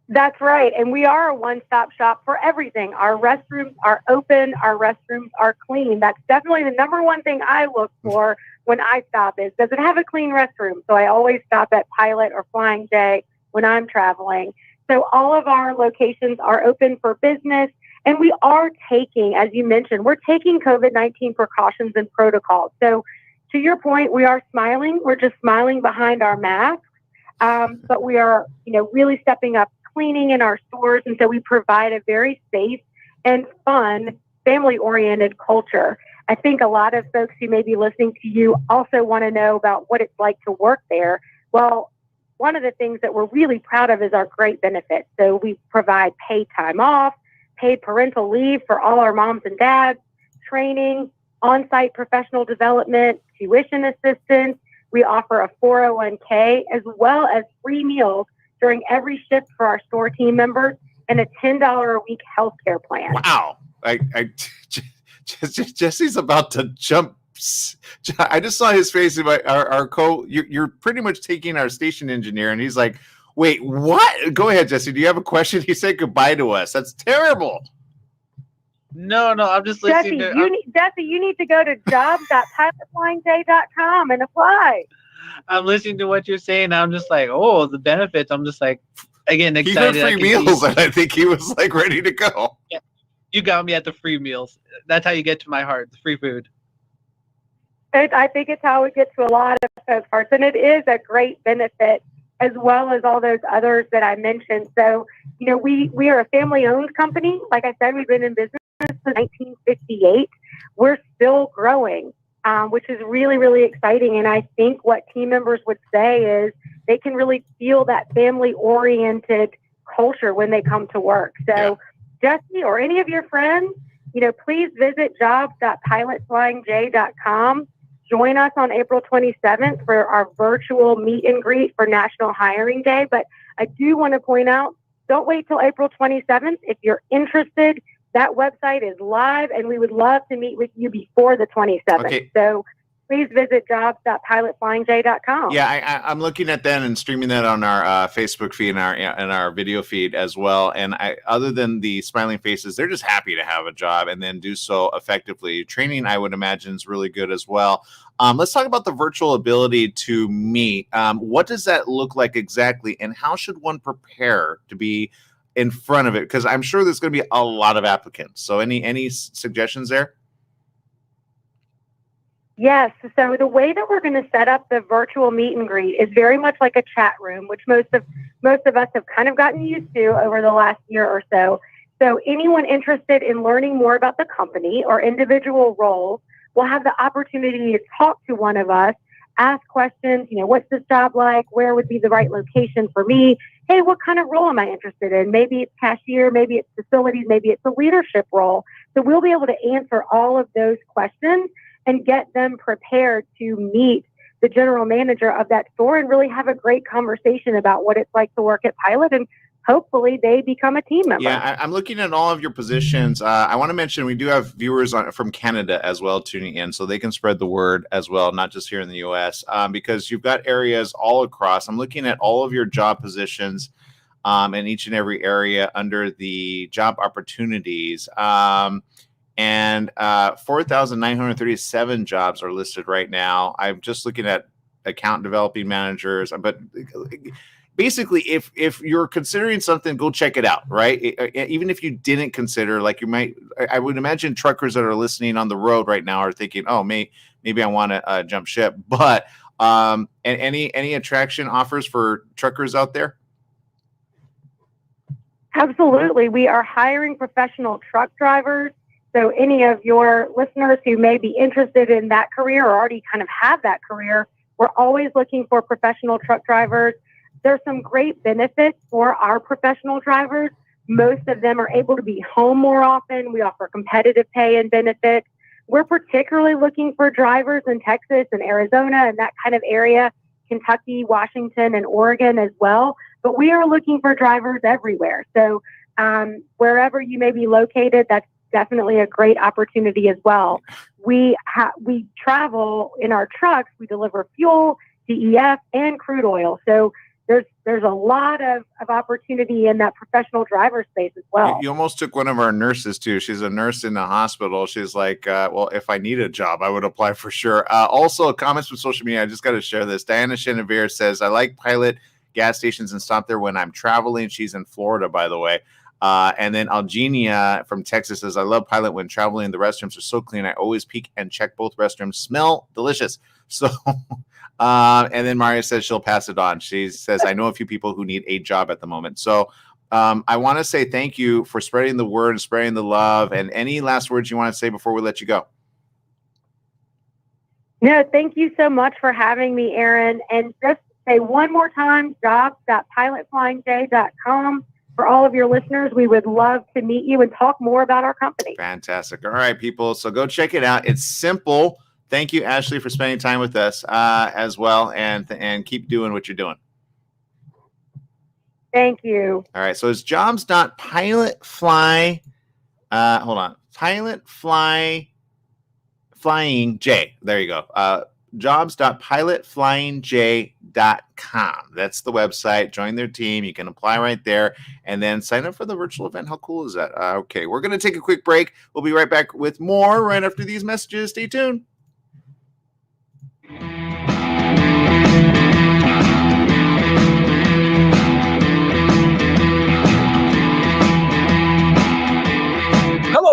That's right. And we are a one-stop shop for everything. Our restrooms are open. Our restrooms are clean. That's definitely the number one thing I look for when I stop is, does it have a clean restroom? So I always stop at Pilot or Flying J when I'm traveling. So all of our locations are open for business. And we are taking, as you mentioned, we're taking COVID-19 precautions and protocols. So to your point, we are smiling. We're just smiling behind our masks. But we are, really stepping up cleaning in our stores. And so we provide a very safe and fun, family-oriented culture. I think a lot of folks who may be listening to you also want to know about what it's like to work there. Well, one of the things that we're really proud of is our great benefits. So we provide paid time off, paid parental leave for all our moms and dads, training, on-site professional development, tuition assistance. We offer a 401k as well as free meals during every shift for our store team members and a $10 a week healthcare plan. Wow. Jesse's about to jump. I just saw his face. You're pretty much taking our station engineer, and he's like, wait, what? Go ahead, Jesse. Do you have a question? He said goodbye to us. That's terrible. No, I'm just listening. Jesse, you need to go to jobs.pilotflyingj.com and apply. I'm listening to what you're saying. I'm just like, oh, the benefits. I'm just like, Again, He excited. heard free meals, and I think he was like ready to go. Yeah, you got me at the free meals. That's how you get to my heart. The free food. I think it's how we get to a lot of folks' hearts, and it is a great benefit, as well as all those others that I mentioned. So, we are a family-owned company. Like I said, we've been in business since 1958. We're still growing, which is really, really exciting. And I think what team members would say is they can really feel that family-oriented culture when they come to work. So, Jesse or any of your friends, please visit jobs.pilotflyingj.com. Join us on April 27th for our virtual meet and greet for National Hiring Day. But I do want to point out, don't wait till April 27th. If you're interested, that website is live, and we would love to meet with you before the 27th. Okay. So please visit jobs.pilotflyingj.com. Yeah, I'm looking at that and streaming that on our Facebook feed and our video feed as well. And other than the smiling faces, they're just happy to have a job and then do so effectively. Training, I would imagine, is really good as well. Let's talk about the virtual ability to meet. What does that look like exactly, and how should one prepare to be in front of it? Because I'm sure there's going to be a lot of applicants. So any suggestions there? Yes. So the way that we're going to set up the virtual meet and greet is very much like a chat room, which most of us have kind of gotten used to over the last year or so. So anyone interested in learning more about the company or individual roles will have the opportunity to talk to one of us, ask questions. What's this job like? Where would be the right location for me? Hey, what kind of role am I interested in? Maybe it's cashier, maybe it's facilities, maybe it's a leadership role. So we'll be able to answer all of those questions and get them prepared to meet the general manager of that store and really have a great conversation about what it's like to work at Pilot, and hopefully they become a team member. Yeah, I'm looking at all of your positions. I want to mention we do have viewers from Canada as well tuning in, so they can spread the word as well, not just here in the U.S., because you've got areas all across. I'm looking at all of your job positions in each and every area under the job opportunities. And 4,937 jobs are listed right now. I'm just looking at account developing managers, but basically, if you're considering something, go check it out, right? Even if you didn't consider, like you might, I would imagine truckers that are listening on the road right now are thinking, oh, maybe I want to jump ship. But and any attraction offers for truckers out there? Absolutely. We are hiring professional truck drivers. So any of your listeners who may be interested in that career or already kind of have that career, we're always looking for professional truck drivers. There's some great benefits for our professional drivers. Most of them are able to be home more often. We offer competitive pay and benefits. We're particularly looking for drivers in Texas and Arizona and that kind of area, Kentucky, Washington, and Oregon as well. But we are looking for drivers everywhere. So wherever you may be located, that's definitely a great opportunity as well. We travel in our trucks. We deliver fuel, DEF, and crude oil. So there's a lot of opportunity in that professional driver space as well. You almost took one of our nurses too. She's a nurse in the hospital. She's like, well, if I need a job, I would apply for sure. Also, comments from social media. I just got to share this. Diana Chenevere says, I like Pilot gas stations and stop there when I'm traveling. She's in Florida, by the way. And then Algenia from Texas says, I love Pilot when traveling. The restrooms are so clean. I always peek and check both restrooms. Smell delicious. So, and then Maria says she'll pass it on. She says, I know a few people who need a job at the moment. So I want to say thank you for spreading the word and spreading the love. And any last words you want to say before we let you go? No, thank you so much for having me, Aaron. And just say one more time, jobs.pilotflyingj.com. For all of your listeners, we would love to meet you and talk more about our company. Fantastic. All right, people. So go check it out. It's simple. Thank you, Ashley, for spending time with us as well. And keep doing what you're doing. Thank you. All right. So it's jobs.pilotfly. Hold on. Flying J. There you go. Jobs.pilotflyingj.com. That's the website. Join their team. You can apply right there and then sign up for the virtual event. How cool is that? Okay, we're going to take a quick break. We'll be right back with more right after these messages. Stay tuned.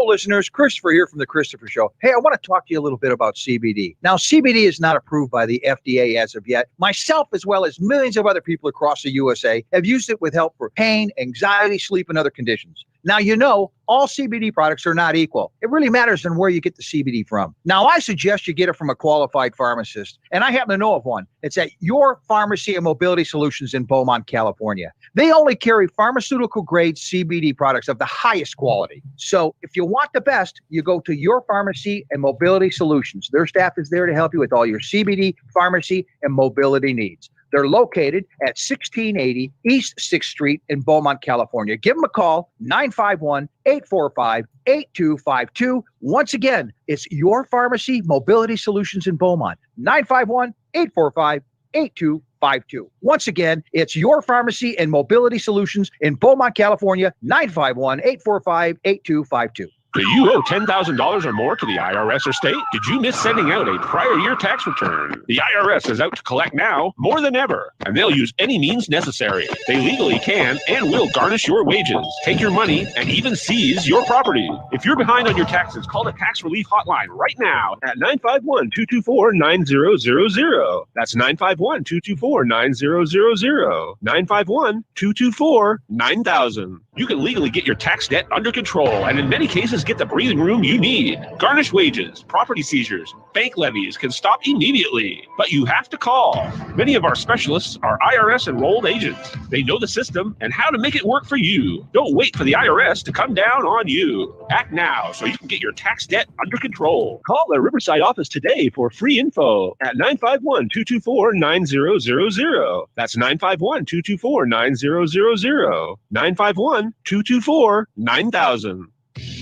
Hello, listeners. Christopher here from The Christopher Show. Hey, I want to talk to you a little bit about CBD. Now, CBD is not approved by the FDA as of yet. Myself, as well as millions of other people across the USA, have used it with help for pain, anxiety, sleep, and other conditions. Now, you know, all CBD products are not equal. It really matters on where you get the CBD from. Now, I suggest you get it from a qualified pharmacist, and I happen to know of one. It's at Your Pharmacy and Mobility Solutions in Beaumont, California. They only carry pharmaceutical-grade CBD products of the highest quality. So if you want the best, you go to Your Pharmacy and Mobility Solutions. Their staff is there to help you with all your CBD, pharmacy, and mobility needs. They're located at 1680 East 6th Street in Beaumont, California. Give them a call, 951-845-8252. Once again, it's Your Pharmacy Mobility Solutions in Beaumont, 951-845-8252. Once again, it's Your Pharmacy and Mobility Solutions in Beaumont, California, 951-845-8252. Do you owe $10,000 or more to the IRS or state? Did you miss sending out a prior year tax return? The IRS is out to collect now more than ever, and they'll use any means necessary. They legally can and will garnish your wages, take your money, and even seize your property. If you're behind on your taxes, call the Tax Relief Hotline right now at 951-224-9000. That's 951-224-9000. 951-224-9000. You can legally get your tax debt under control, and in many cases, get the breathing room you need. Garnished wages, property seizures, bank levies can stop immediately, but you have to call. Many of our specialists are IRS enrolled agents. They know the system and how to make it work for you. Don't wait for the IRS to come down on you. Act now so you can get your tax debt under control. Call the Riverside office today for free info at 951-224-9000. That's 951-224-9000. 951-224-9000.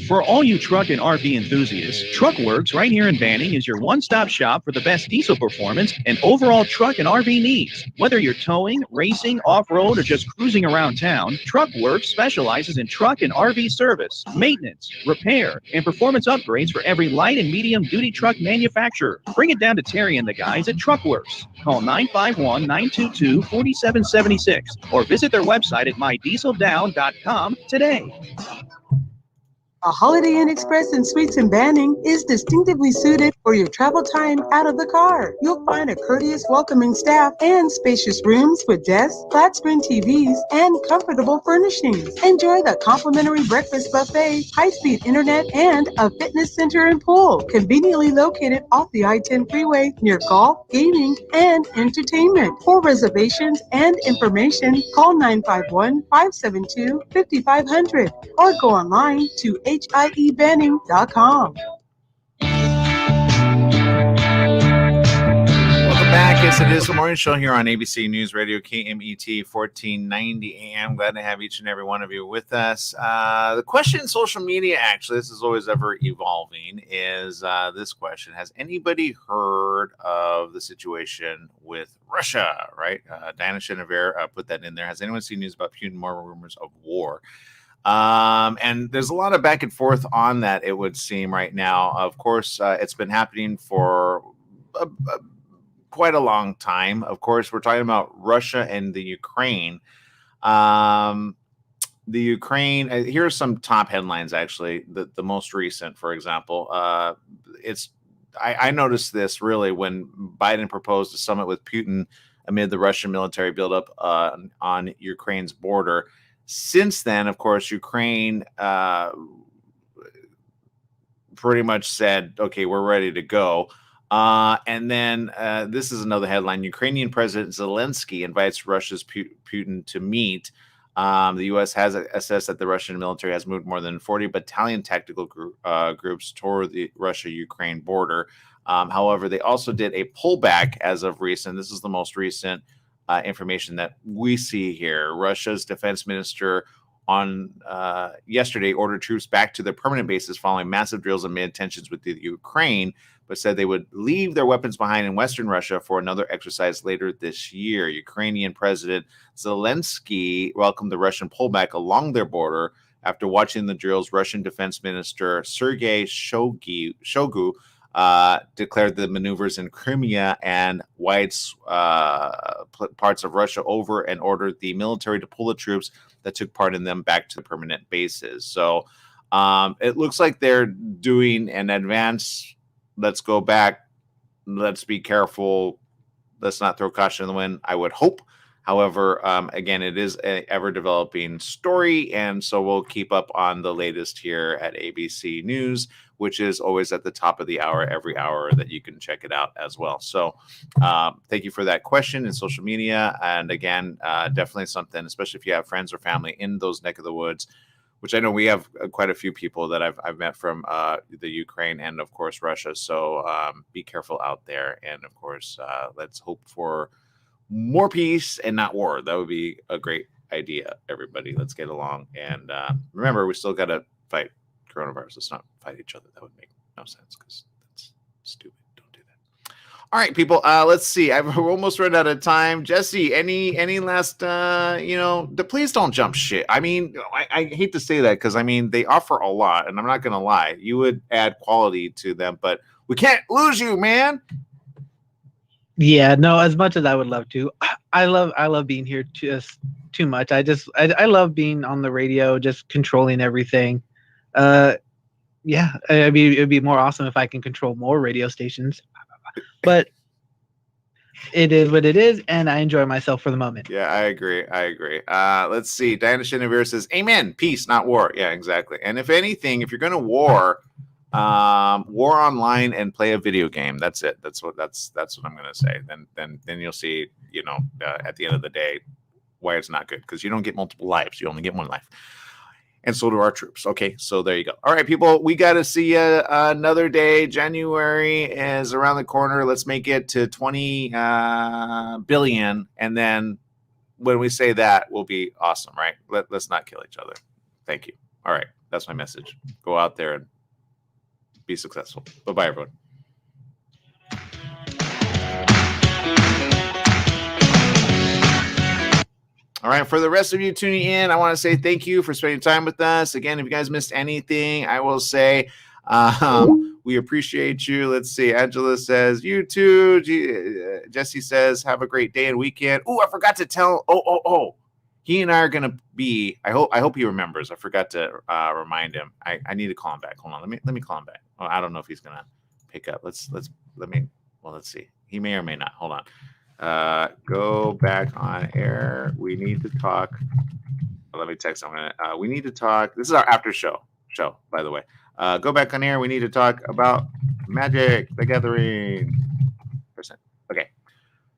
For all you truck and RV enthusiasts, TruckWorks right here in Banning is your one-stop shop for the best diesel performance and overall truck and RV needs. Whether you're towing, racing, off-road, or just cruising around town, TruckWorks specializes in truck and RV service, maintenance, repair, and performance upgrades for every light and medium-duty truck manufacturer. Bring it down to Terry and the guys at TruckWorks. Call 951-922-4776 or visit their website at mydieseldown.com today. A Holiday Inn Express and Suites in Banning is distinctively suited for your travel time out of the car. You'll find a courteous, welcoming staff and spacious rooms with desks, flat-screen TVs, and comfortable furnishings. Enjoy the complimentary breakfast buffet, high-speed internet, and a fitness center and pool, conveniently located off the I-10 freeway near golf, gaming, and entertainment. For reservations and information, call 951-572-5500 or go online to HIEBanning.com. Welcome back. Yes, it is the morning show here on ABC News Radio, KMET 1490 AM. Glad to have each and every one of you with us. The question in social media, actually, this is always ever evolving, is this question. Has anybody heard of the situation with Russia, right? Diana Chenevert put that in there. Has anyone seen news about Putin? More rumors of war. And there's a lot of back and forth on that, it would seem right now. Of course, it's been happening for quite a long time. Of course, we're talking about Russia and the Ukraine. The Ukraine, here's some top headlines, actually. The most recent, for example, I noticed this really when Biden proposed a summit with Putin amid the Russian military buildup on Ukraine's border. Since then, of course, Ukraine pretty much said, okay, we're ready to go. And then this is another headline. Ukrainian President Zelensky invites Russia's Putin to meet. The U.S. has assessed that the Russian military has moved more than 40 battalion tactical groups toward the Russia-Ukraine border. However, they also did a pullback as of recent. This is the most recent information that we see here. Russia's defense minister on yesterday ordered troops back to their permanent bases following massive drills amid tensions with the Ukraine, but said they would leave their weapons behind in Western Russia for another exercise later this year. Ukrainian President Zelensky welcomed the Russian pullback along their border after watching the drills. Russian Defense Minister Sergei Shoigu declared the maneuvers in Crimea and wide parts of Russia over and ordered the military to pull the troops that took part in them back to the permanent bases. So It looks like they're doing an advanced, let's go back, let's be careful, let's not throw caution in the wind, I would hope. However, again, it is an ever-developing story, and so we'll keep up on the latest here at ABC News, which is always at the top of the hour, every hour that you can check it out as well. So thank you for that question in social media. And again, definitely something, especially if you have friends or family in those neck of the woods, which I know we have quite a few people that I've met from the Ukraine and, of course, Russia. So be careful out there. And, of course, let's hope for more peace and not war. That would be a great idea, everybody. Let's get along. And remember, we still got to fight coronavirus. Let's not fight each other. That would make no sense because that's stupid. Don't do that. All right, people. Let's see. I've almost run out of time. Jesse, any last, please don't jump shit. I mean, I hate to say that because, I mean, they offer a lot, and I'm not going to lie. You would add quality to them, but we can't lose you, man. Yeah, no, as much as I would love to, I love being here just too much. I love being on the radio, just controlling everything. Yeah, it'd be more awesome if I can control more radio stations, but it is what it is, and I enjoy myself for the moment. Yeah, I agree. Let's see. Diana Shinavir says, "Amen. Peace, not war." Yeah, exactly. And if anything, if you're going to war online and play a video game. That's it. That's what I'm going to say. Then you'll see, at the end of the day, why it's not good, because you don't get multiple lives. You only get one life. And so do our troops. Okay, so there you go. All right, people, we got to see you another day. January is around the corner. Let's make it to 20 billion. And then when we say that, we'll be awesome, right? Let's not kill each other. Thank you. All right, that's my message. Go out there and be successful. Bye-bye, everyone. All right, for the rest of you tuning in, I want to say thank you for spending time with us. Again, if you guys missed anything, I will say we appreciate you. Let's see. Angela says, you too. Jesse says, have a great day and weekend. Oh, I forgot to tell. He and I are going to be, I hope he remembers. I forgot to remind him. I need to call him back. Hold on. Let me call him back. Oh, I don't know if he's going to pick up. Let's see. He may or may not. Hold on. Go back on air. We need to talk. Let me text him. We need to talk. This is our after show, by the way. Go back on air. We need to talk about Magic the Gathering. Okay.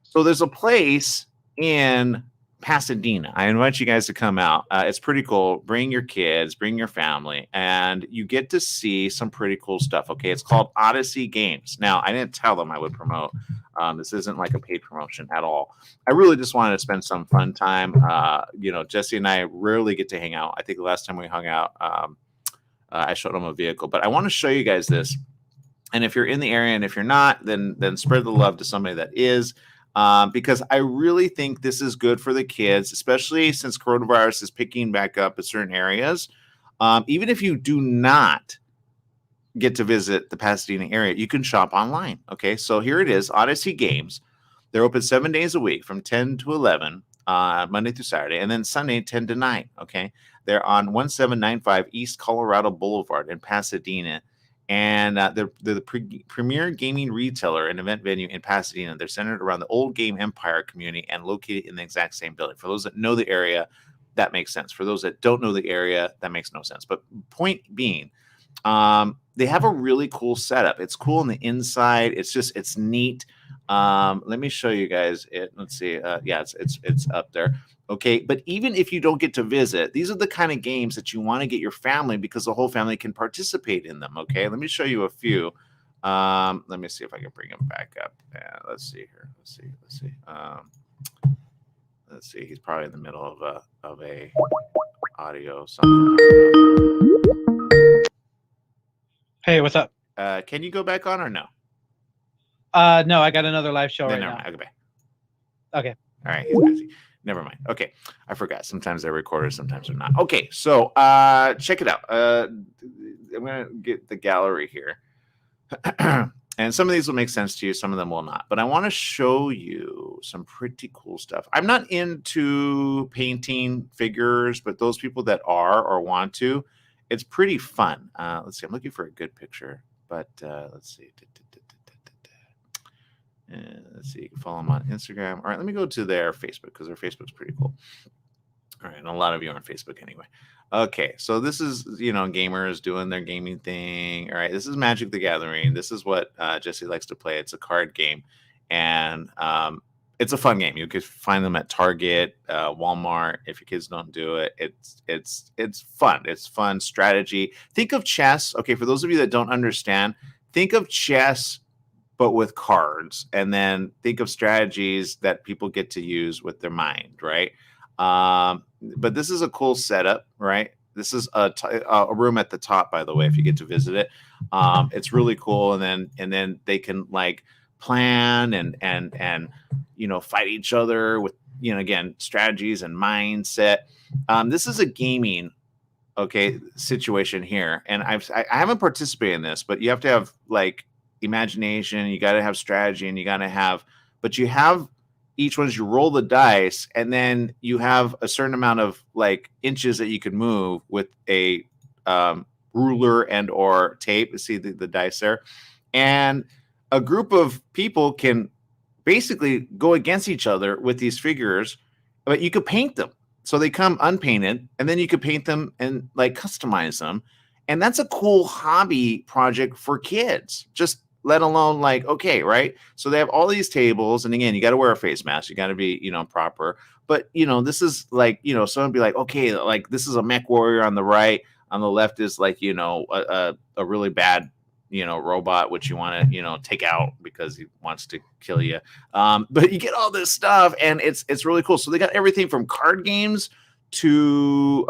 So there's a place in Pasadena. I invite you guys to come out. It's pretty cool. Bring your kids, bring your family, and you get to see some pretty cool stuff. Okay. It's called Odyssey Games. Now, I didn't tell them I would promote. This isn't like a paid promotion at all. I really just wanted to spend some fun time. Jesse and I rarely get to hang out. I think the last time we hung out, I showed them a vehicle, but I want to show you guys this. And if you're in the area, and if you're not, then spread the love to somebody that is. Because I really think this is good for the kids, especially since coronavirus is picking back up in certain areas. Even if you do not get to visit the Pasadena area, you can shop online. Okay, so here it is, Odyssey Games. They're open 7 days a week from 10 to 11, Monday through Saturday, and then Sunday 10 to 9. Okay, they're on 1795 East Colorado Boulevard in Pasadena. And they're the premier gaming retailer and event venue in Pasadena. They're centered around the old Game Empire community and located in the exact same building. For those that know the area, that makes sense. For those that don't know the area, that makes no sense. But point being, they have a really cool setup. It's cool on the inside. It's neat. Let me show you guys it. Let's see. It's up there. Okay, but even if you don't get to visit, these are the kind of games that you want to get your family, because the whole family can participate in them. Okay, let me show you a few. Let me see if I can bring him back up. Yeah, let's see here. Let's see. He's probably in the middle of a audio something. Hey, what's up? Can you go back on or no? No, I got another live show right now. Okay. All right, he's busy. Never mind. Okay, I forgot. Sometimes they're recorded, sometimes they're not. Okay, so check it out. I'm gonna get the gallery here, and some of these will make sense to you, some of them will not. But I want to show you some pretty cool stuff. I'm not into painting figures, but those people that are or want to, it's pretty fun. Let's see. I'm looking for a good picture, but let's see. Let's see. You can follow them on Instagram. All right, let me go to their Facebook because their Facebook's pretty cool. All right, and a lot of you are on Facebook anyway. Okay, so this is, gamers doing their gaming thing. All right, this is Magic the Gathering. This is what Jesse likes to play. It's a card game, and it's a fun game. You could find them at Target, Walmart. If your kids don't do it, it's fun. It's fun strategy. Think of chess. Okay, for those of you that don't understand, think of chess but with cards, and then think of strategies that people get to use with their mind, right? But this is a cool setup, right? This is a room at the top, by the way, if you get to visit it. It's really cool, and then they can like plan and fight each other with again strategies and mindset. This is a gaming situation here, and I haven't participated in this, but you have to have like imagination, you got to have strategy, and you have each one's you roll the dice, and then you have a certain amount of like inches that you can move with a ruler and or tape. See the dice there, and a group of people can basically go against each other with these figures, but you could paint them so they come unpainted, and then you could paint them and like customize them, and that's a cool hobby project for kids. Just let alone like, okay, right? So they have all these tables, and again, you got to wear a face mask. You got to be, proper. But, this is like, someone be like, okay, like this is a mech warrior on the right. On the left is like, a really bad, robot, which you want to, take out because he wants to kill you. But you get all this stuff, and it's really cool. So they got everything from card games to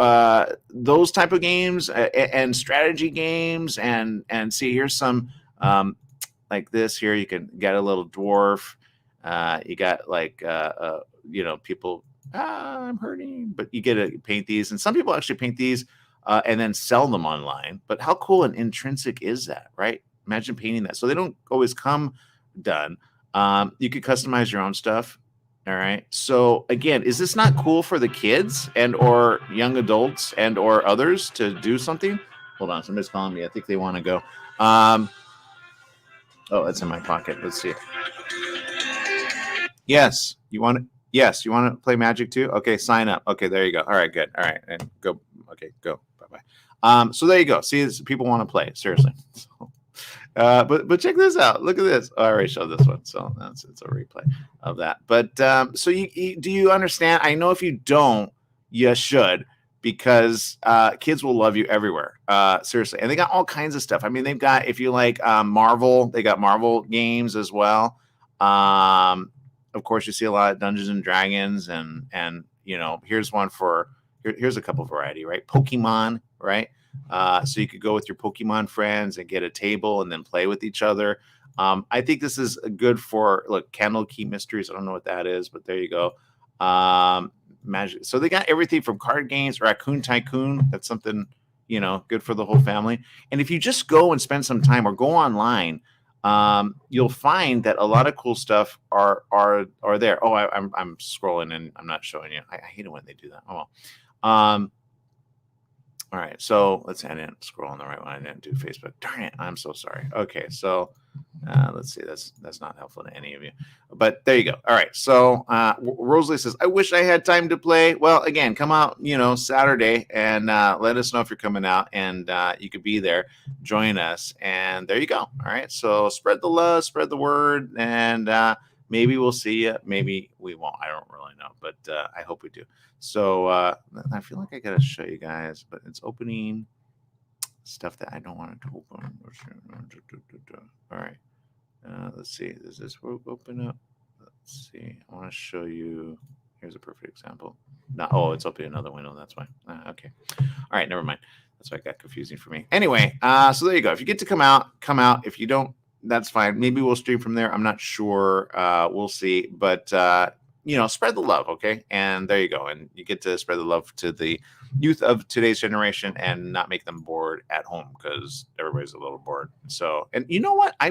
those type of games and strategy games. And see, here's some, like this here, you can get a little dwarf. You got like people, I'm hurting, but you get to paint these, and some people actually paint these and then sell them online. But how cool and intrinsic is that, right? Imagine painting that. So they don't always come done. You could customize your own stuff. All right. So again, is this not cool for the kids and or young adults and or others to do something? Hold on, somebody's calling me. I think they want to go. Oh, it's in my pocket. Let's see. Yes, you want to. Yes, you want to play Magic too? Okay, sign up. Okay, there you go. All right, good. All right, and go. Okay, go. Bye bye. So there you go. See, people want to play. Seriously. So, but check this out. Look at this. I already showed this one, so it's a replay of that. But so you do you understand? I know if you don't, you should, because kids will love you everywhere. Seriously. And they got all kinds of stuff. I mean, they've got, if you like Marvel, they got Marvel games as well. Of course, you see a lot of Dungeons and Dragons, and here's one for here's a couple variety, right? Pokemon, right? So you could go with your Pokemon friends and get a table and then play with each other. I think this is good for Candle Key Mysteries. I don't know what that is, but there you go. Magic. So they got everything from card games, Raccoon Tycoon. That's something, good for the whole family. And if you just go and spend some time or go online, you'll find that a lot of cool stuff are there. Oh, I'm scrolling and I'm not showing you. I hate it when they do that. Oh well. All right, so let's. I didn't scroll on the right one. I didn't do Facebook. Darn it! I'm so sorry. Okay, so let's see. That's not helpful to any of you. But there you go. All right. So Rosalie says, "I wish I had time to play." Well, again, come out, Saturday, and let us know if you're coming out, and you could be there. Join us, and there you go. All right. So spread the love, spread the word, and maybe we'll see you. Maybe we won't. I don't really know, but I hope we do. So I feel like I gotta show you guys, but it's opening stuff that I don't want it to open. All right, let's see. Does this open up? Let's see. I want to show you. Here's a perfect example. No, oh, it's opening another window. That's why. Okay. All right, never mind. That's why it got confusing for me. Anyway, so there you go. If you get to come out, come out. If you don't, that's fine. Maybe we'll stream from there. I'm not sure. We'll see. But spread the love, okay? And there you go. And you get to spread the love to the youth of today's generation and not make them bored at home, because everybody's a little bored. So, and you know what? I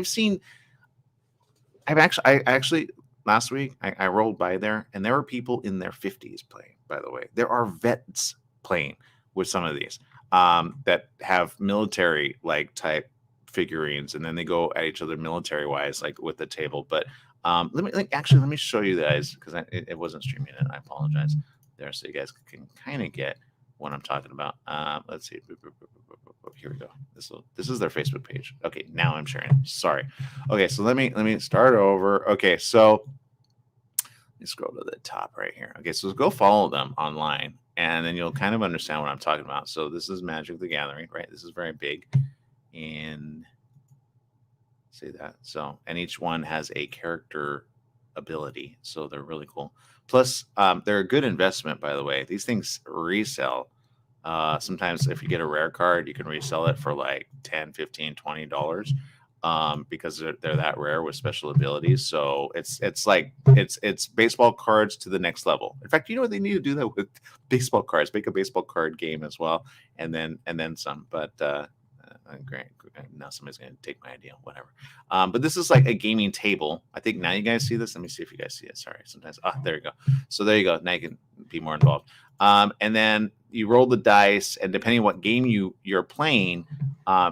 actually last week I rolled by there, and there were people in their 50s playing. By the way, there are vets playing with some of these. that have military like type figurines, and then they go at each other military wise, like with the table. But let me show you guys, because it wasn't streaming and I apologize there, so you guys can kind of get what I'm talking about. Let's see. Here we go. This is their Facebook page. Okay, now I'm sharing. Sorry. Okay, so let me start over. Okay, so let's scroll to the top right here. Okay, so go follow them online, and then you'll kind of understand what I'm talking about. So this is Magic the Gathering, right? This is very big, and see that. So, and each one has a character ability, so they're really cool. Plus, they're a good investment, by the way. These things resell. Sometimes if you get a rare card, you can resell it for like $10, $15, $20 because they're that rare with special abilities. So it's baseball cards to the next level. In fact, you know what, they need to do that with baseball cards, make a baseball card game as well, and then some. But great, now somebody's gonna take my idea, whatever. But this is like a gaming table. I think now you guys see this. Let me see if you guys see it. Sorry, sometimes there you go. So there you go. Now you can be more involved. And then you roll the dice, and depending on what game you're playing,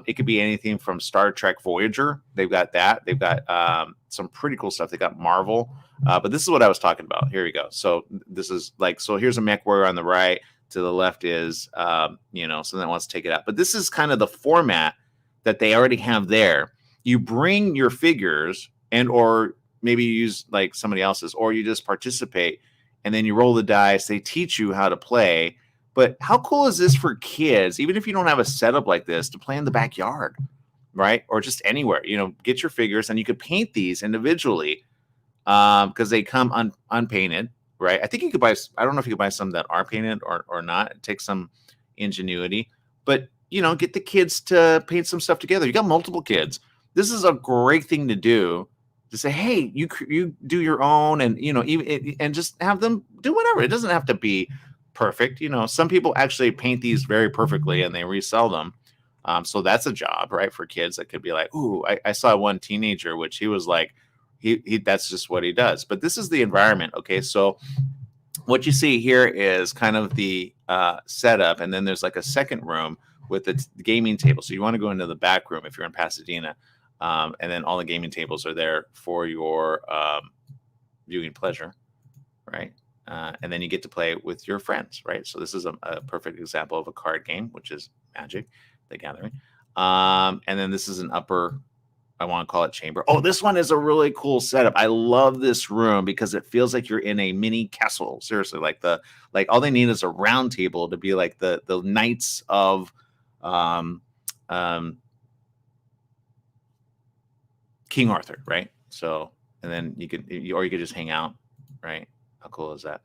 it could be anything from Star Trek Voyager. They've got that. They've got some pretty cool stuff. They got Marvel. But this is what I was talking about. Here we go. So this is like, so here's a mech warrior on the right. To the left is, something that wants to take it out. But this is kind of the format that they already have there. You bring your figures, and or maybe you use like somebody else's, or you just participate, and then you roll the dice. They teach you how to play. But how cool is this for kids, even if you don't have a setup like this, to play in the backyard, right? Or just anywhere, get your figures, and you could paint these individually because they come unpainted. Right. I think you could buy, I don't know if you could buy some that are painted or not. It takes some ingenuity, but get the kids to paint some stuff together. You got multiple kids. This is a great thing to do, to say, hey, you do your own, and even and just have them do whatever. It doesn't have to be perfect. Some people actually paint these very perfectly and they resell them. So that's a job, right, for kids. That could be like, ooh, I saw one teenager, which he was like, he that's just what he does. But this is the environment. Okay, so what you see here is kind of the setup, and then there's like a second room with the gaming table. So you want to go into the back room if you're in Pasadena, and then all the gaming tables are there for your viewing pleasure, right? And then you get to play with your friends, right? So this is a perfect example of a card game, which is Magic the Gathering. And then this is an upper, I want to call it chamber. Oh, this one is a really cool setup. I love this room because it feels like you're in a mini castle. Seriously, like all they need is a round table to be like the knights of King Arthur, right? So, and then you could just hang out, right? How cool is that?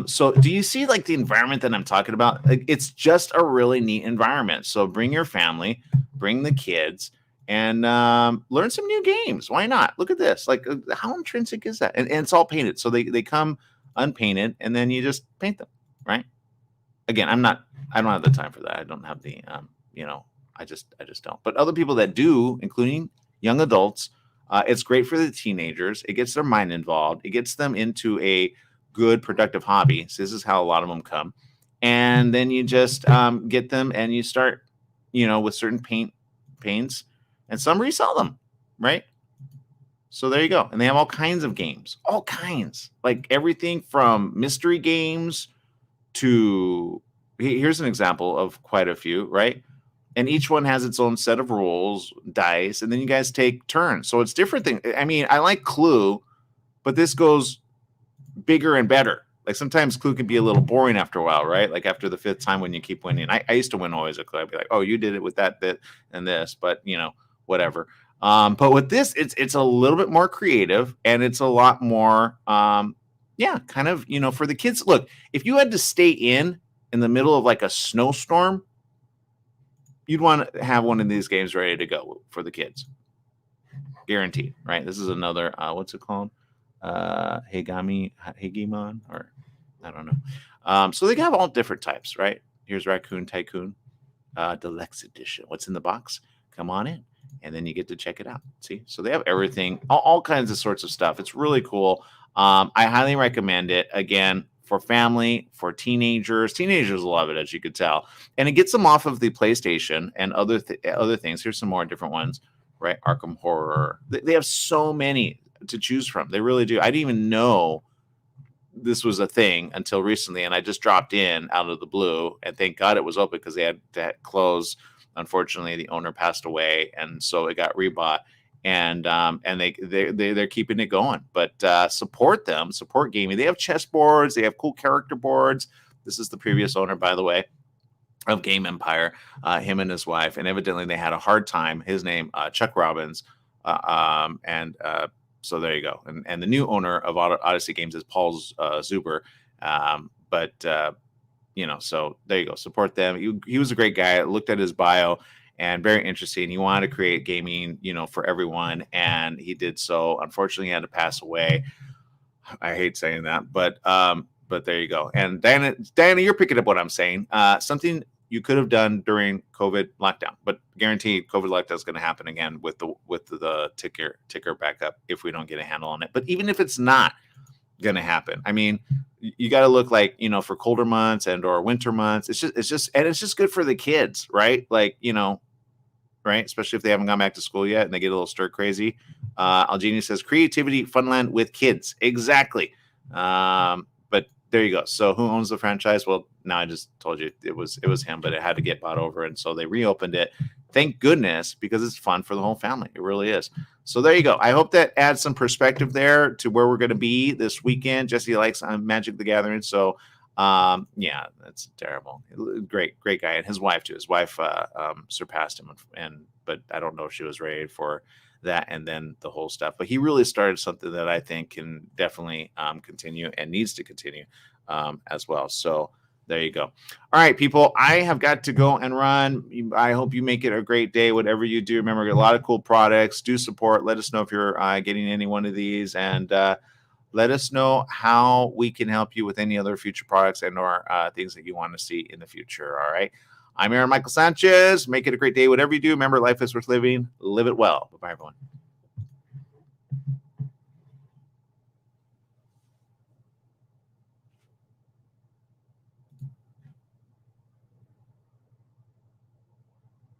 So do you see like the environment that I'm talking about? Like, it's just a really neat environment. So bring your family, bring the kids, and learn some new games. Why not? Look at this. Like, how intrinsic is that? And it's all painted. So they come unpainted, and then you just paint them, right? Again, I don't have the time for that. I don't have the, I just don't. But other people that do, including young adults, it's great for the teenagers. It gets their mind involved. It gets them into a good, productive hobby. So this is how a lot of them come. And then you just get them, and you start, with certain paints, and some resell them, right? So there you go. And they have all kinds of games, all kinds, like everything from mystery games to, here's an example of quite a few, right? And each one has its own set of rules, dice, and then you guys take turns. So it's different things. I mean, I like Clue, but this goes bigger and better. Like sometimes Clue can be a little boring after a while, right? Like after the fifth time when you keep winning. I used to win always at Clue. I'd be like, oh, you did it with that bit and this, but whatever. But with this, it's a little bit more creative, and it's a lot more, kind of, for the kids. Look, if you had to stay in the middle of like a snowstorm, you'd want to have one of these games ready to go for the kids. Guaranteed, right? This is another, what's it called? Hegemon, or I don't know. So they have all different types, right? Here's Raccoon Tycoon, Deluxe Edition. What's in the box? Come on in, and then you get to check it out. See, so they have everything, all kinds of sorts of stuff. It's really cool. I highly recommend it. Again, for family, for teenagers. Teenagers love it, as you could tell, and it gets them off of the PlayStation and other things. Here's some more different ones, right? Arkham Horror. They have so many to choose from. They really do. I didn't even know this was a thing until recently, and I just dropped in out of the blue, and thank God it was open because they had to close. Unfortunately, the owner passed away, and so it got rebought. And they're keeping it going. But support them, support gaming. They have chess boards, they have cool character boards. This is the previous owner, by the way, of Game Empire, him and his wife, and evidently they had a hard time. His name, Chuck Robbins, so there you go. And the new owner of Odyssey Games is Paul Zuber. So there you go. Support them. He was a great guy. I looked at his bio and very interesting. He wanted to create gaming, for everyone, and he did so. Unfortunately, he had to pass away. I hate saying that, but there you go. And Diana, you're picking up what I'm saying. Something you could have done during COVID lockdown, but guaranteed COVID lockdown is going to happen again with the ticker back up if we don't get a handle on it. But even if it's not going to happen, I mean, you got to look like, for colder months and or winter months. It's just good for the kids, right? Like, right. Especially if they haven't gone back to school yet and they get a little stir crazy. Algenia says creativity, funland with kids. Exactly. But there you go. So who owns the franchise? Well, now I just told you it was him, but it had to get bought over. And so they reopened it. Thank goodness, because it's fun for the whole family. It really is. So there you go. I hope that adds some perspective there to where we're going to be this weekend. Jesse likes Magic the Gathering. So yeah, that's terrible. Great guy. And his wife too. His wife surpassed him, but I don't know if she was ready for that and then the whole stuff. But he really started something that I think can definitely continue and needs to continue as well. So there you go. All right, people, I have got to go and run. I hope you make it a great day, whatever you do. Remember, a lot of cool products. Do support. Let us know if you're getting any one of these, and let us know how we can help you with any other future products and or things that you want to see in the future. All right. I'm Aaron Michael Sanchez. Make it a great day, whatever you do. Remember, life is worth living. Live it well. Bye-bye, everyone.